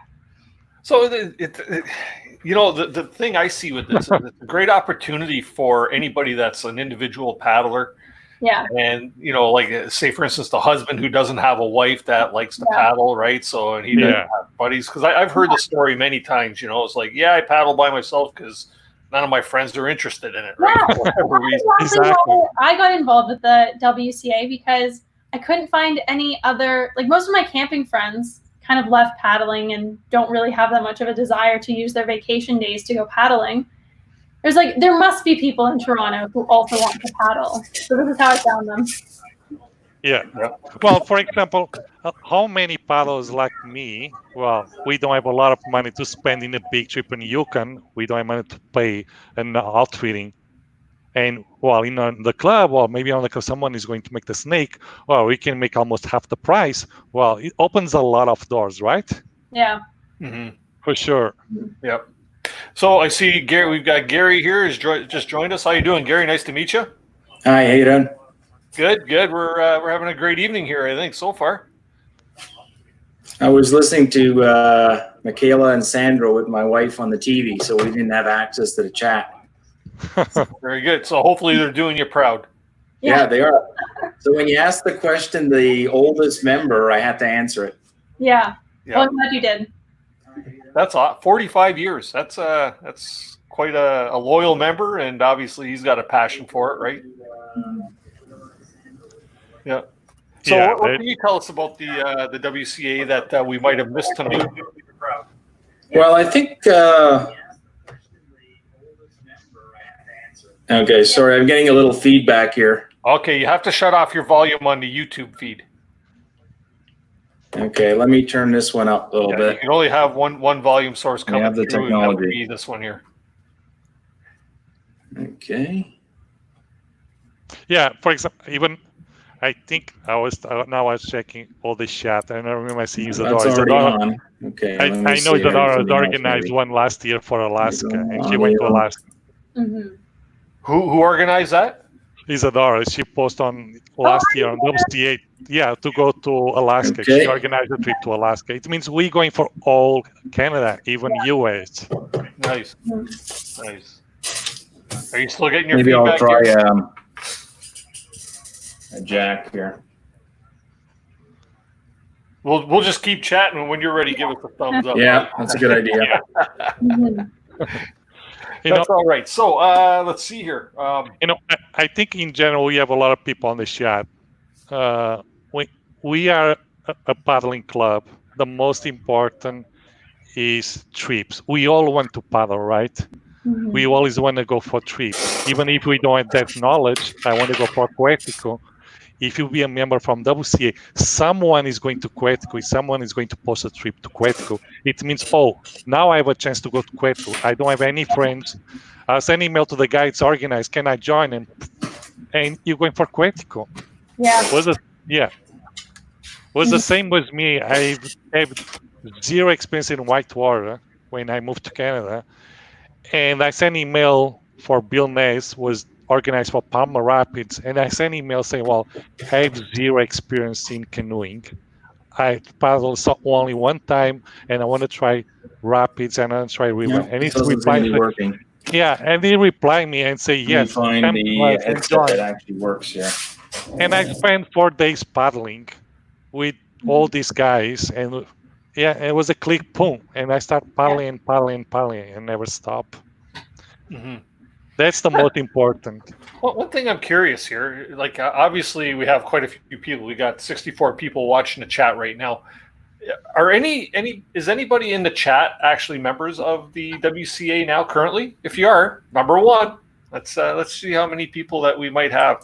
So the thing I see with this, it's a great opportunity for anybody that's an individual paddler. Yeah. And, like, say, for instance, the husband who doesn't have a wife that likes to paddle, right? So, and he doesn't have buddies. Because I've heard the story many times, it's like, yeah, I paddle by myself because none of my friends are interested in it, right? Yeah. For whatever reason. Exactly. I got involved with the WCA because I couldn't find any other, like, most of my camping friends kind of left paddling and don't really have that much of a desire to use their vacation days to go paddling. There must be people in Toronto who also want to paddle. So this is how I found them. Yeah. Well, for example, how many paddlers like me? Well, we don't have a lot of money to spend in a big trip in Yukon. We don't have money to pay an outfitting. And, well, in the club, or maybe on the club, someone is going to make the Snake. Well, we can make almost half the price. Well, it opens a lot of doors, right? Yeah. Mm-hmm. For sure. Yep. So I see Gary. We've got Gary here. Just joined us. How you doing, Gary? Nice to meet you. Hi, how you doing? Good. We're having a great evening here, I think, so far. I was listening to Michaela and Sandra with my wife on the TV, so we didn't have access to the chat. Very good. So hopefully they're doing you proud. Yeah, they are. So when you asked the question, the oldest member, I had to answer it. Yeah. Well, I'm glad you did. That's 45 years. That's quite a loyal member, and obviously he's got a passion for it, right? Yeah. So what can you tell us about the WCA that we might have missed tonight? Well, I think. Okay, sorry, I'm getting a little feedback here. Okay, you have to shut off your volume on the YouTube feed. Okay, let me turn this one up a little bit. You can only have one volume source coming have the through. technology. That would be this one here. Okay. Yeah, for example, even I think I was checking all the chat. I remember seeing Isadora. That's already on. Okay. I know Isadora organized one last year for Alaska, and she went to Alaska. Mm-hmm. Who organized that? Isadora. She posted on last year on WCA. Yeah, to go to Alaska. Okay. She organized a trip to Alaska. It means we're going for all Canada, even US. Nice. Nice. Are you still getting your Maybe feedback? I'll try here? a jack here. We'll just keep chatting, and when you're ready, give us a thumbs up. Yeah, that's a good idea. That's all right. So let's see here. I think in general we have a lot of people on the chat. We are a paddling club. The most important is trips. We all want to paddle, right? Mm-hmm. We always want to go for trips. Even if we don't have that knowledge, I want to go for Quetico. If you be a member from WCA, someone is going to Quetico, someone is going to post a trip to Quetico. It means, now I have a chance to go to Quetico. I don't have any friends. I'll send email to the guy, it's organized. Can I join? And you're going for Quetico. Yeah. Was the same with me. I have zero experience in whitewater when I moved to Canada. And I sent email for Bill Ness, was organized for Palmer Rapids. And I sent email saying, I have zero experience in canoeing. I paddled only one time, and I want to try rapids and I try river. No, And it it's doesn't seem to be working. yeah, and he reply me and say Let me yes. find come the to us and headset that join. actually works here. And I spent 4 days paddling with all these guys, and yeah, it was a click, boom, and I start paddling and never stop. Mm-hmm. That's the most important. Well, one thing I'm curious here, like obviously we have quite a few people. We got 64 people watching the chat right now. Are is anybody in the chat actually members of the WCA now currently? If you are, number one, let's see how many people that we might have.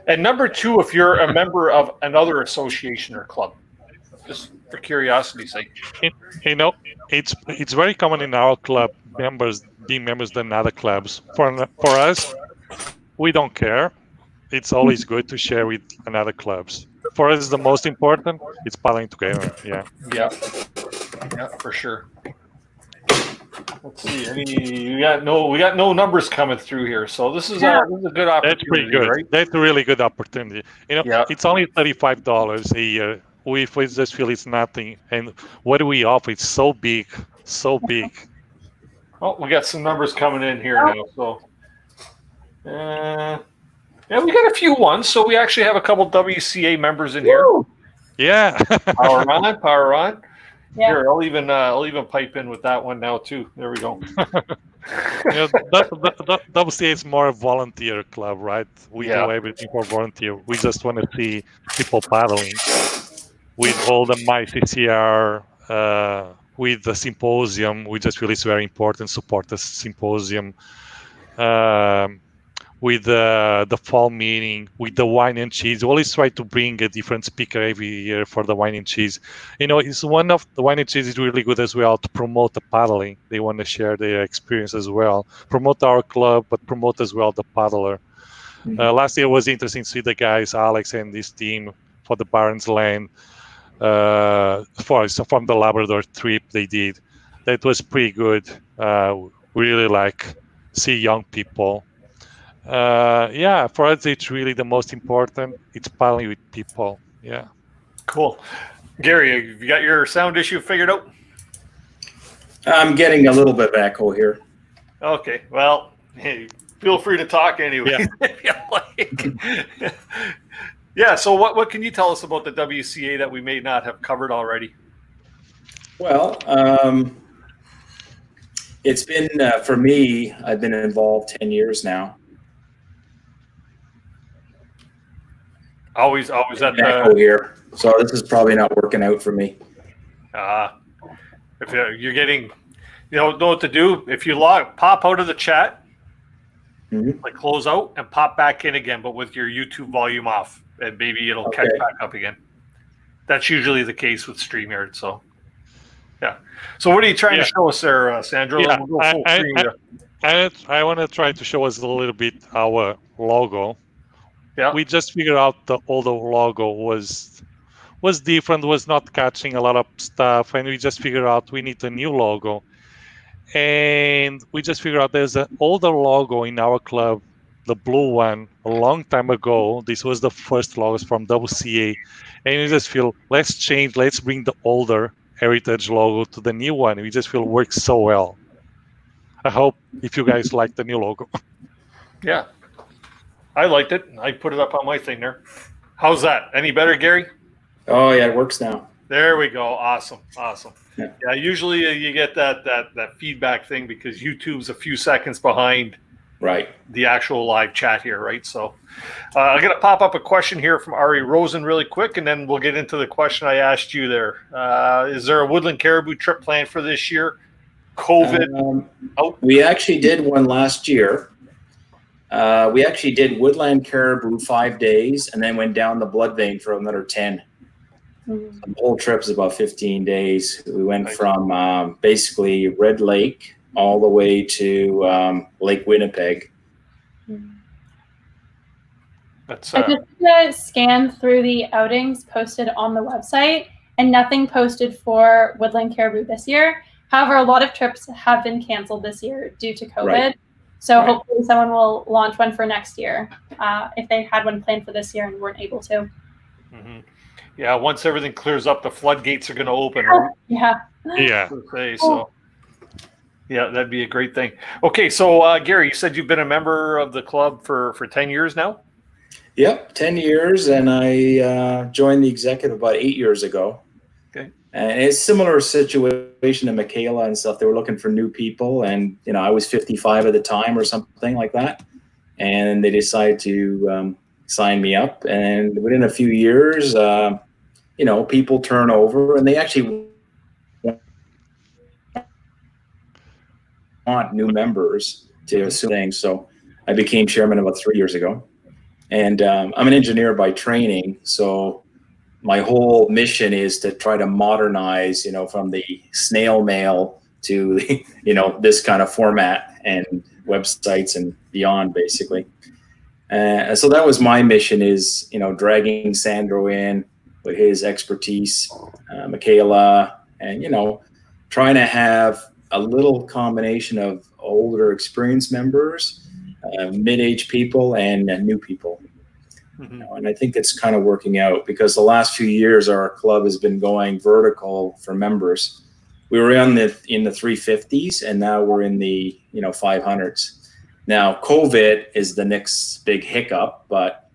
And number two, if you're a member of another association or club, just for curiosity's sake. You know, it's very common in our club being members than other clubs. For us, we don't care. It's always good to share with another clubs. For us, the most important is paddling together. Yeah. Yeah, for sure. Let's see. We got no numbers coming through here, so this is a good opportunity. That's pretty good. Right? That's a really good opportunity. It's only $35 a year. We just feel it's nothing, and what do we offer? It's so big, so big. Oh, we got some numbers coming in here now. So, yeah, we got a few ones. So we actually have a couple WCA members in here. Yeah. Power on. Yeah. Here, I'll even pipe in with that one now too. There we go. WCA is more a volunteer club, right? We do everything for volunteer. We just want to see people paddling with all the My CCR, with the Symposium. We just feel it's very important. Support the Symposium. With the fall meeting, with the wine and cheese. We always try to bring a different speaker every year for the wine and cheese. It's one of the wine and cheese is really good as well to promote the paddling. They want to share their experience as well, promote our club, but promote as well the paddler. Last year was interesting to see the guys, Alex and his team, for the Barons Land, from the Labrador trip they did. That was pretty good. Really see young people. For us, it's really the most important. It's paddling with people. Yeah. Cool. Gary, have you got your sound issue figured out? I'm getting a little bit of echo here. Okay. Well, hey, feel free to talk anyway. Yeah. So what can you tell us about the WCA that we may not have covered already? Well, it's been, for me, I've been involved 10 years now. Always at the echo here, so this is probably not working out for me. If you're getting, know what to do. If you pop out of the chat, like close out and pop back in again, but with your YouTube volume off, and maybe it'll catch back up again. That's usually the case with StreamYard. So, yeah. So what are you trying to show us there, Sandro? Yeah, We'll go full screen here. I want to try to show us a little bit our logo. Yeah. We just figured out the older logo was different, was not catching a lot of stuff, and we just figured out we need a new logo. And we just figured out there's an older logo in our club, the blue one, a long time ago. This was the first logos from WCA. And we just feel, let's bring the older heritage logo to the new one. We just feel it works so well. I hope if you guys like the new logo. Yeah. I liked it. I put it up on my thing there. How's that? Any better, Gary? Oh yeah, it works now. There we go. Awesome. Yeah, usually you get that feedback thing because YouTube's a few seconds behind the actual live chat here, right? So I'm going to pop up a question here from Ari Rosen really quick, and then we'll get into the question I asked you there. Is there a Woodland Caribou trip planned for this year? COVID? We actually did one last year. We actually did Woodland Caribou 5 days and then went down the blood vein for another 10. The whole trip is about 15 days. We went from basically Red Lake all the way to Lake Winnipeg. I just scanned through the outings posted on the website, and nothing posted for Woodland Caribou this year. However, a lot of trips have been canceled this year due to COVID. So hopefully someone will launch one for next year if they had one planned for this year and weren't able to. Yeah, once everything clears up, the floodgates are going to open. Right? Yeah. Yeah. So, yeah, that'd be a great thing. Okay, so Gary, you said you've been a member of the club for 10 years now? Yep, 10 years, and I joined the executive about 8 years ago. Okay. And it's a similar situation to Michaela and stuff. They were looking for new people, and I was 55 at the time or something like that. And they decided to sign me up. And within a few years, people turn over, and they actually want new members to assume things. So I became chairman about 3 years ago. And I'm an engineer by training, so my whole mission is to try to modernize, from the snail mail to, this kind of format and websites and beyond, basically. So that was my mission, is, dragging Sandro in with his expertise, Michaela, and, trying to have a little combination of older experienced members, mid-age people, and new people. And I think it's kind of working out, because the last few years our club has been going vertical for members. We were in the 350s, and now we're in the 500s. Now COVID is the next big hiccup, but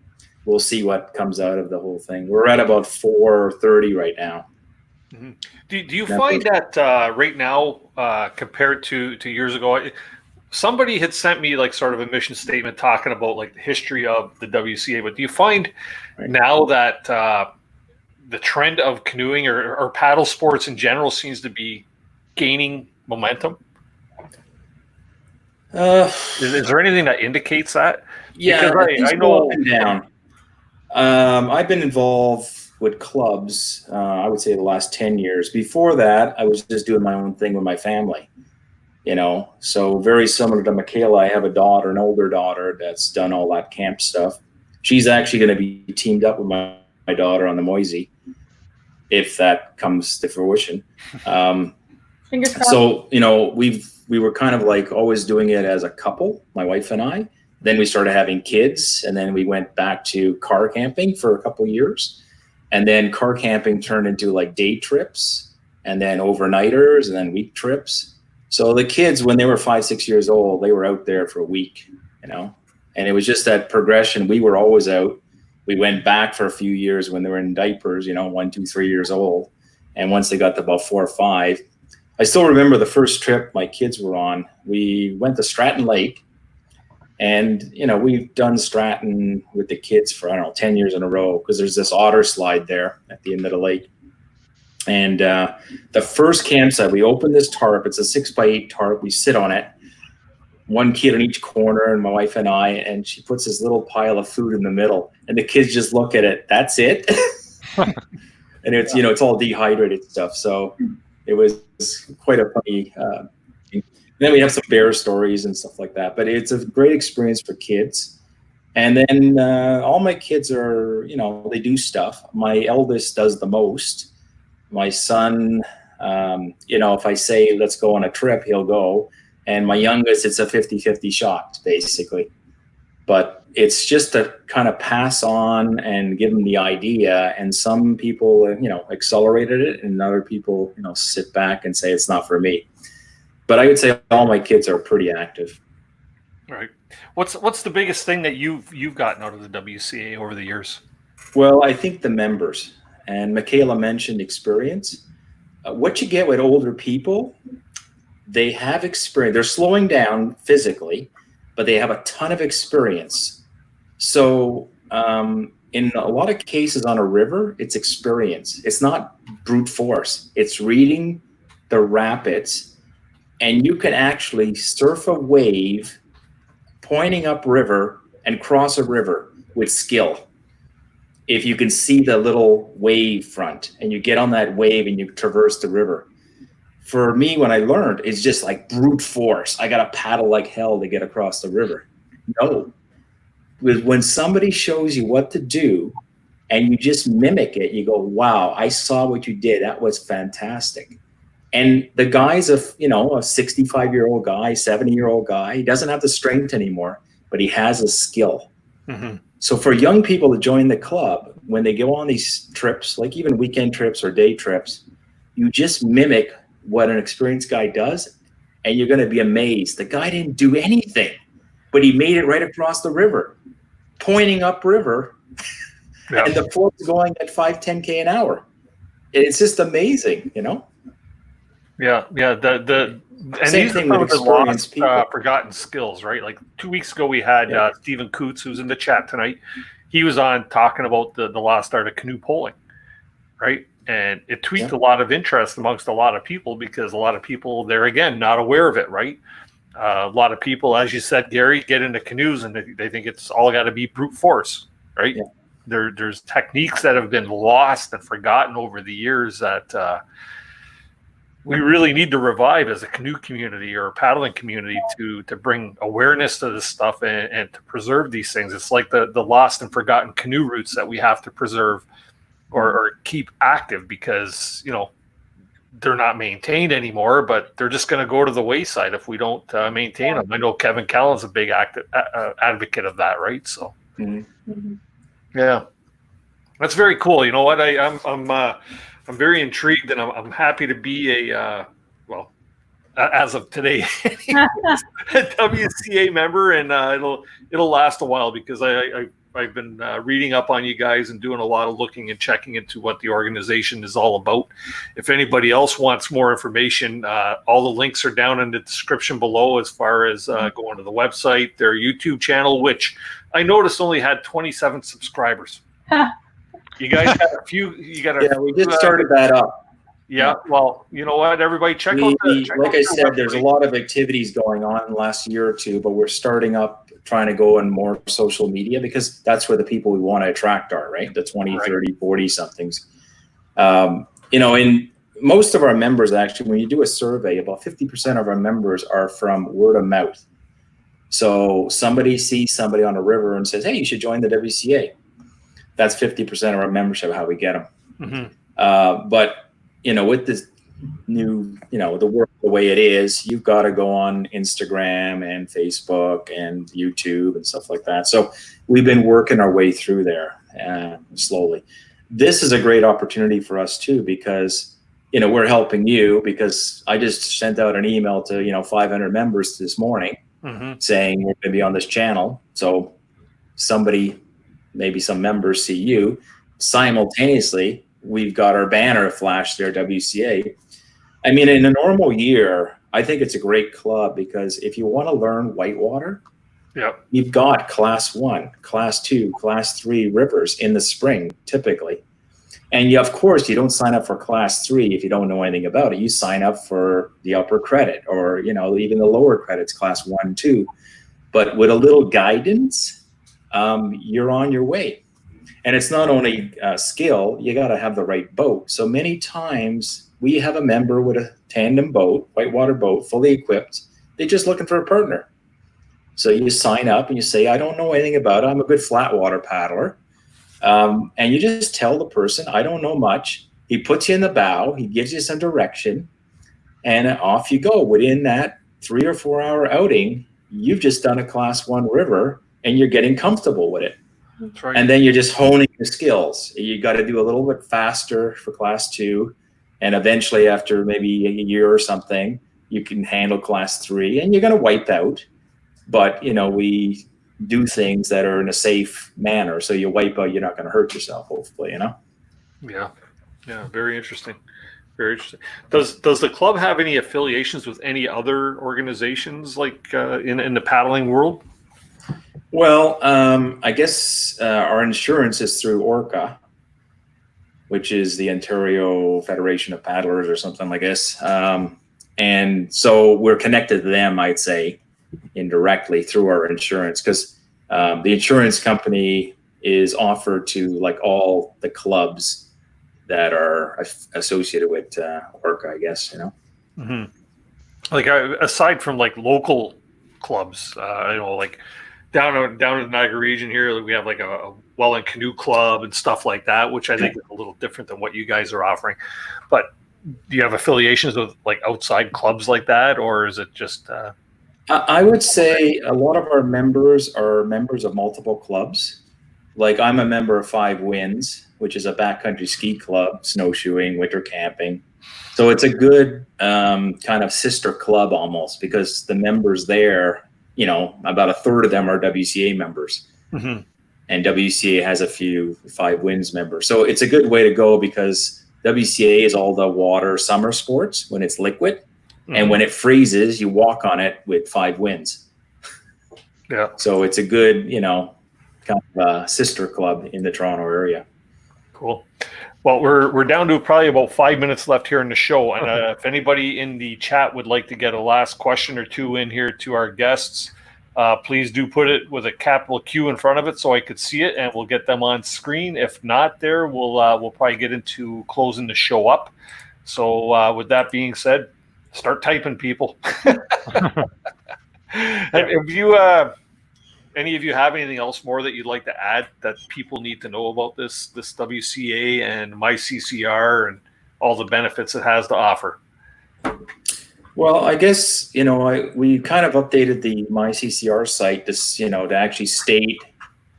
we'll see what comes out of the whole thing. We're at about 430 right now. Do you find that right now, compared to years ago, somebody had sent me like sort of a mission statement talking about like the history of the WCA, but do you find now that the trend of canoeing or paddle sports in general seems to be gaining momentum? Is there anything that indicates that? Yeah, because I know. Up and down. I've been involved with clubs, I would say the last 10 years. Before that, I was just doing my own thing with my family. So very similar to Michaela, I have an older daughter that's done all that camp stuff. She's actually going to be teamed up with my daughter on the Moisey, if that comes to fruition. Fingers crossed. So, we were kind of like always doing it as a couple, my wife and I. Then we started having kids, and then we went back to car camping for a couple years. And then car camping turned into like day trips, and then overnighters, and then week trips. So the kids, when they were 5, 6 years old, they were out there for a week, and it was just that progression. We were always out. We went back for a few years when they were in diapers, 1, 2, 3 years old. And once they got to about 4 or 5, I still remember the first trip my kids were on. We went to Stratton Lake, and, we've done Stratton with the kids for, 10 years in a row, because there's this otter slide there at the end of the lake. And the first campsite, we opened this tarp. It's a 6x8 tarp. We sit on it, one kid on each corner, and my wife and I, and she puts this little pile of food in the middle, and the kids just look at it. That's it. And it's, it's all dehydrated stuff. So it was quite a funny thing. Then we have some bear stories and stuff like that, but it's a great experience for kids. And then all my kids are, they do stuff. My eldest does the most. My son, if I say, let's go on a trip, he'll go. And my youngest, it's a 50-50 shot, basically. But it's just to kind of pass on and give them the idea. And some people, accelerated it, and other people, sit back and say it's not for me. But I would say all my kids are pretty active. Right. What's the biggest thing that you've gotten out of the WCA over the years? Well, I think the members. And Michaela mentioned experience. What you get with older people, they have experience. They're slowing down physically, but they have a ton of experience. So in a lot of cases on a river, it's experience. It's not brute force. It's reading the rapids, and you can actually surf a wave pointing upriver and cross a river with skill. If you can see the little wave front, and you get on that wave and you traverse the river. For me, when I learned, it's just like brute force. I got to paddle like hell to get across the river. No. When somebody shows you what to do and you just mimic it, you go, wow, I saw what you did. That was fantastic. And the guy's a 65-year-old guy, 70-year-old guy. He doesn't have the strength anymore, but he has a skill. Mm-hmm. So for young people to join the club, when they go on these trips, like even weekend trips or day trips, you just mimic what an experienced guy does, and you're going to be amazed. The guy didn't do anything, but he made it right across the river, pointing upriver, Yeah. and the float's going at 5-10K an hour. It's just amazing, you know? Yeah. And Same these thing are some with of the lost, experienced people. forgotten skills, right? Like 2 weeks ago, we had Yeah. Stephen Coots, who's in the chat tonight. He was on talking about the lost art of canoe polling, right? And it tweaked a lot of interest amongst a lot of people because a lot of people, they're again not aware of it, right? A lot of people, as you said, Gary, get into canoes and they think it's all got to be brute force, right? Yeah. There's techniques that have been lost and forgotten over the years that we really need to revive as a canoe community or a paddling community to bring awareness to this stuff and to preserve these things. It's like the lost and forgotten canoe routes that we have to preserve or keep active because, you know, they're not maintained anymore, but they're just going to go to the wayside if we don't maintain them. I know Kevin Callan's a big advocate of that, right? So, yeah, that's very cool. You know what? I'm very intrigued, and I'm happy to be as of today, a WCA member, and it'll last a while because I've been reading up on you guys and doing a lot of looking and checking into what the organization is all about. If anybody else wants more information, all the links are down in the description below as far as going to the website, their YouTube channel, which I noticed only had 27 subscribers. You guys had a few. We just started that up. Yeah, well, you know what? Everybody check out. Like I said, there's a lot of activities going on in the last year or two, but we're starting up trying to go on more social media because that's where the people we want to attract are, right? The 20, 30, 40 somethings. You know, in most of our members, actually, when you do a survey, about 50% of our members are from word of mouth. So somebody sees somebody on a river and says, hey, you should join the WCA. That's 50% of our membership, how we get them. But, you know, with this new, you know, the world the way it is, you've got to go on Instagram and Facebook and YouTube and stuff like that. So we've been working our way through there slowly. This is a great opportunity for us too, because, you know, we're helping you because I just sent out an email to, you know, 500 members this morning saying we're going to be on this channel. So somebody, maybe some members see you simultaneously. We've got our banner flashed there, WCA. I mean, in a normal year, I think it's a great club because if you want to learn whitewater, you've got class 1, class 2, class 3 rivers in the spring, typically. And you, of course, you don't sign up for class 3 if you don't know anything about it. You sign up for the upper credit or, you know, even the lower credits, class 1, 2. But with a little guidance, you're on your way. And it's not only skill, you got to have the right boat. So many times we have a member with a tandem boat, whitewater boat, fully equipped. They're just looking for a partner. So you sign up and you say, I don't know anything about it. I'm a good flat water paddler. And you just tell the person, I don't know much. He puts you in the bow. He gives you some direction. And off you go. Within that 3 or 4 hour outing, you've just done a class 1 river and you're getting comfortable with it. That's right. And then you're just honing your skills. You got to do a little bit faster for class 2. And eventually after maybe a year or something, you can handle class 3 and you're going to wipe out. But, you know, we do things that are in a safe manner. So you wipe out, you're not going to hurt yourself, hopefully, you know? Yeah. Yeah. Very interesting. Very interesting. Does the club have any affiliations with any other organizations like in the paddling world? Well, I guess our insurance is through ORCA, which is the Ontario Federation of Paddlers or something like this. And so we're connected to them, I'd say, indirectly through our insurance because the insurance company is offered to like all the clubs that are associated with ORCA, I guess, you know. Like aside from like local clubs, you know, like down in the Niagara region here, we have like a Woodland Canoe Club and stuff like that, which I think is a little different than what you guys are offering. But do you have affiliations with like outside clubs like that, or is it just? I would say a lot of our members are members of multiple clubs. like I'm a member of Five Winds, which is a backcountry ski club, snowshoeing, winter camping. So it's a good kind of sister club almost, because the members there, you know, about a third of them are WCA members. Mm-hmm. And WCA has a few Five Winds members. So it's a good way to go, because WCA is all the water summer sports when it's liquid. Mm-hmm. And when it freezes, you walk on it with Five Winds. Yeah. So it's a good, you know, kind of sister club in the Toronto area. Cool. Well, we're down to probably about 5 minutes left here in the show. And if anybody in the chat would like to get a last question or two in here to our guests, please do put it with a capital Q in front of it so I could see it, and we'll get them on screen. If not there, we'll probably get into closing the show up. So with that being said, start typing, people. Have you, any of you have anything else more that you'd like to add that people need to know about this WCA and My CCR and all the benefits it has to offer? Well, I guess, you know, we kind of updated the My CCR site to, you know, to actually state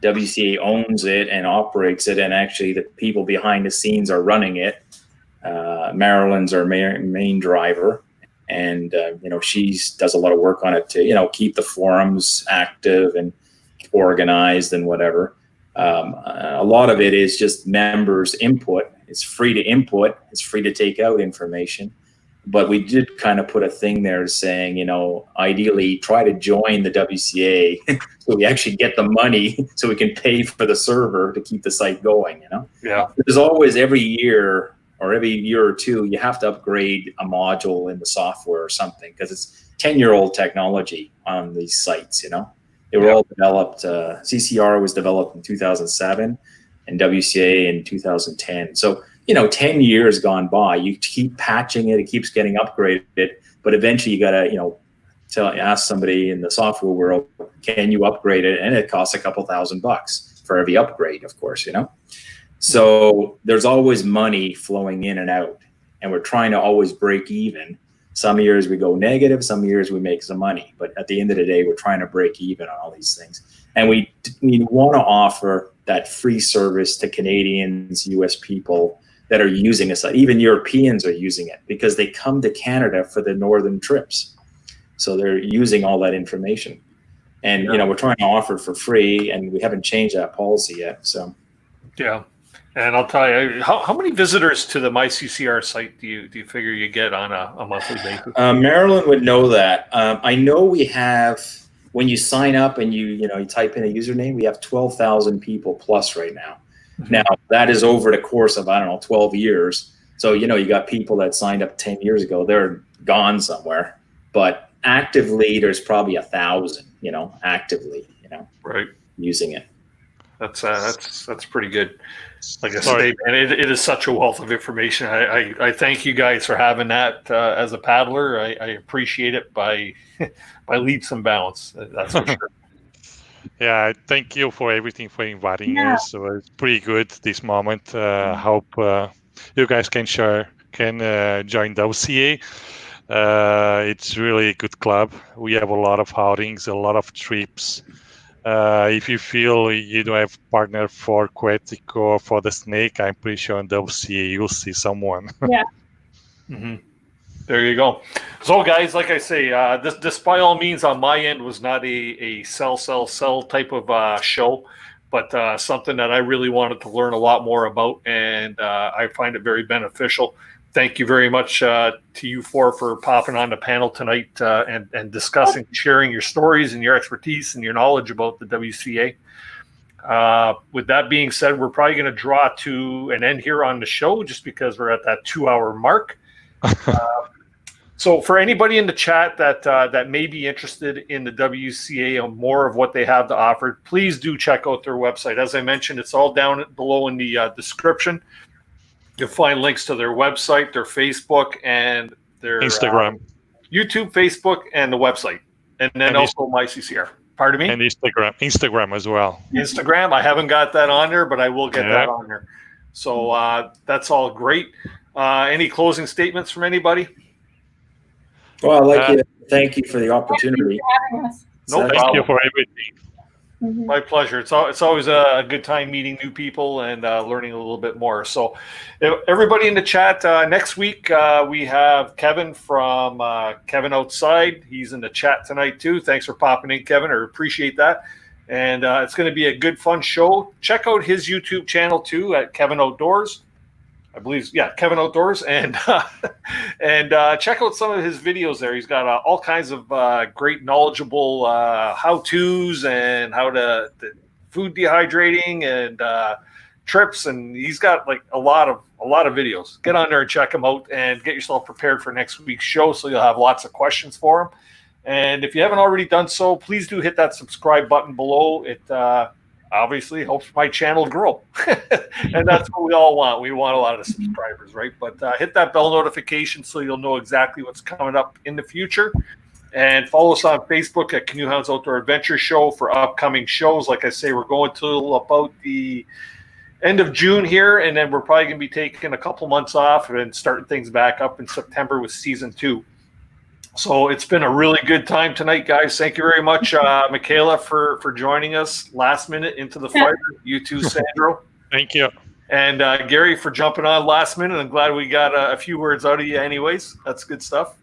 WCA owns it and operates it, and actually the people behind the scenes are running it. Marilyn's our main driver, and, you know, she does a lot of work on it to, you know, keep the forums active and organized and whatever. A lot of it is just members' input. It's free to input. It's free to take out information. But we did kind of put a thing there saying, you know, ideally try to join the WCA so we actually get the money so we can pay for the server to keep the site going, you know? Yeah. There's always every year or two, you have to upgrade a module in the software or something, because it's 10-year-old technology on these sites, you know? They were all developed, CCR was developed in 2007 and WCA in 2010. So, you know, 10 years gone by, you keep patching it, it keeps getting upgraded, but eventually you gotta, you know, ask somebody in the software world, can you upgrade it? And it costs a couple $1,000 for every upgrade, of course, you know? So there's always money flowing in and out, and we're trying to always break even. Some years we go negative, some years we make some money, but at the end of the day, we're trying to break even on all these things. And we want to offer that free service to Canadians, US people that are using us. Even Europeans are using it because they come to Canada for the northern trips. So they're using all that information. And, you know, we're trying to offer it for free, and we haven't changed that policy yet. So, yeah. And I'll tell you, how many visitors to the My CCR site do you figure you get on a monthly basis? Marilyn would know that. I know we have, when you sign up and you type in a username, we have 12,000 people plus right now. Mm-hmm. Now that is over the course of, I don't know, 12 years. So, you know, you got people that signed up 10 years ago, they're gone somewhere, but actively there's probably 1,000, you know, actively, you know, right, using it. That's pretty good. Like I said, and it is such a wealth of information. I thank you guys for having that as a paddler. I appreciate it by leaps and bounds. That's for sure. Yeah, thank you for everything, for inviting us. So it's pretty good this moment. Hope you guys can join WCA. It's really a good club. We have a lot of outings, a lot of trips. If you feel you don't have a partner for Aquatic or for the Snake, I'm pretty sure on WCA you'll see someone. Yeah. Mm-hmm. There you go. So, guys, like I say, this by all means on my end was not a sell type of show, but something that I really wanted to learn a lot more about, and I find it very beneficial. Thank you very much to you four for popping on the panel tonight and discussing, sharing your stories and your expertise and your knowledge about the WCA. With that being said, we're probably going to draw to an end here on the show just because we're at that 2-hour mark. So for anybody in the chat that may be interested in the WCA or more of what they have to offer, please do check out their website. As I mentioned, it's all down below in the description. You'll find links to their website, their Facebook, and their Instagram, YouTube, Facebook, and the website, and then also My CCR. Pardon me? And Instagram as well. Instagram, I haven't got that on there, but I will get that on there. So that's all great. Any closing statements from anybody? Well, I'd like to thank you for the opportunity. No Thank you for everything. My pleasure. It's always a good time meeting new people and learning a little bit more. So, everybody in the chat, next week we have Kevin from Kevin Outside. He's in the chat tonight too. Thanks for popping in, Kevin. I appreciate that. And it's going to be a good, fun show. Check out his YouTube channel too at Kevin Outdoors. I believe, yeah, Kevin Outdoors, and check out some of his videos there. He's got all kinds of great, knowledgeable how-tos and how to food dehydrating and trips, and he's got like a lot of videos. Get on there and check him out, and get yourself prepared for next week's show, so you'll have lots of questions for him. And if you haven't already done so, please do hit that subscribe button below. It obviously helps my channel grow. And that's what we all want. We want a lot of subscribers, right? But hit that bell notification so you'll know exactly what's coming up in the future. And follow us on Facebook at Canoehound's Outdoor Adventure Show for upcoming shows. Like I say, we're going till about the end of June here, and then we're probably going to be taking a couple months off and starting things back up in September with season 2. So it's been a really good time tonight, guys. Thank you very much, Michaela, for joining us last minute into the fight. You too, Sandro. Thank you. And Gary for jumping on last minute. I'm glad we got a few words out of you anyways. That's good stuff.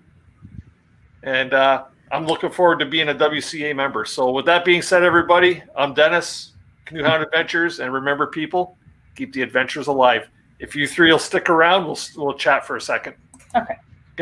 And I'm looking forward to being a WCA member. So with that being said, everybody, I'm Dennis, Canoehound Adventures. And remember, people, keep the adventures alive. If you three will stick around, we'll chat for a second. Okay.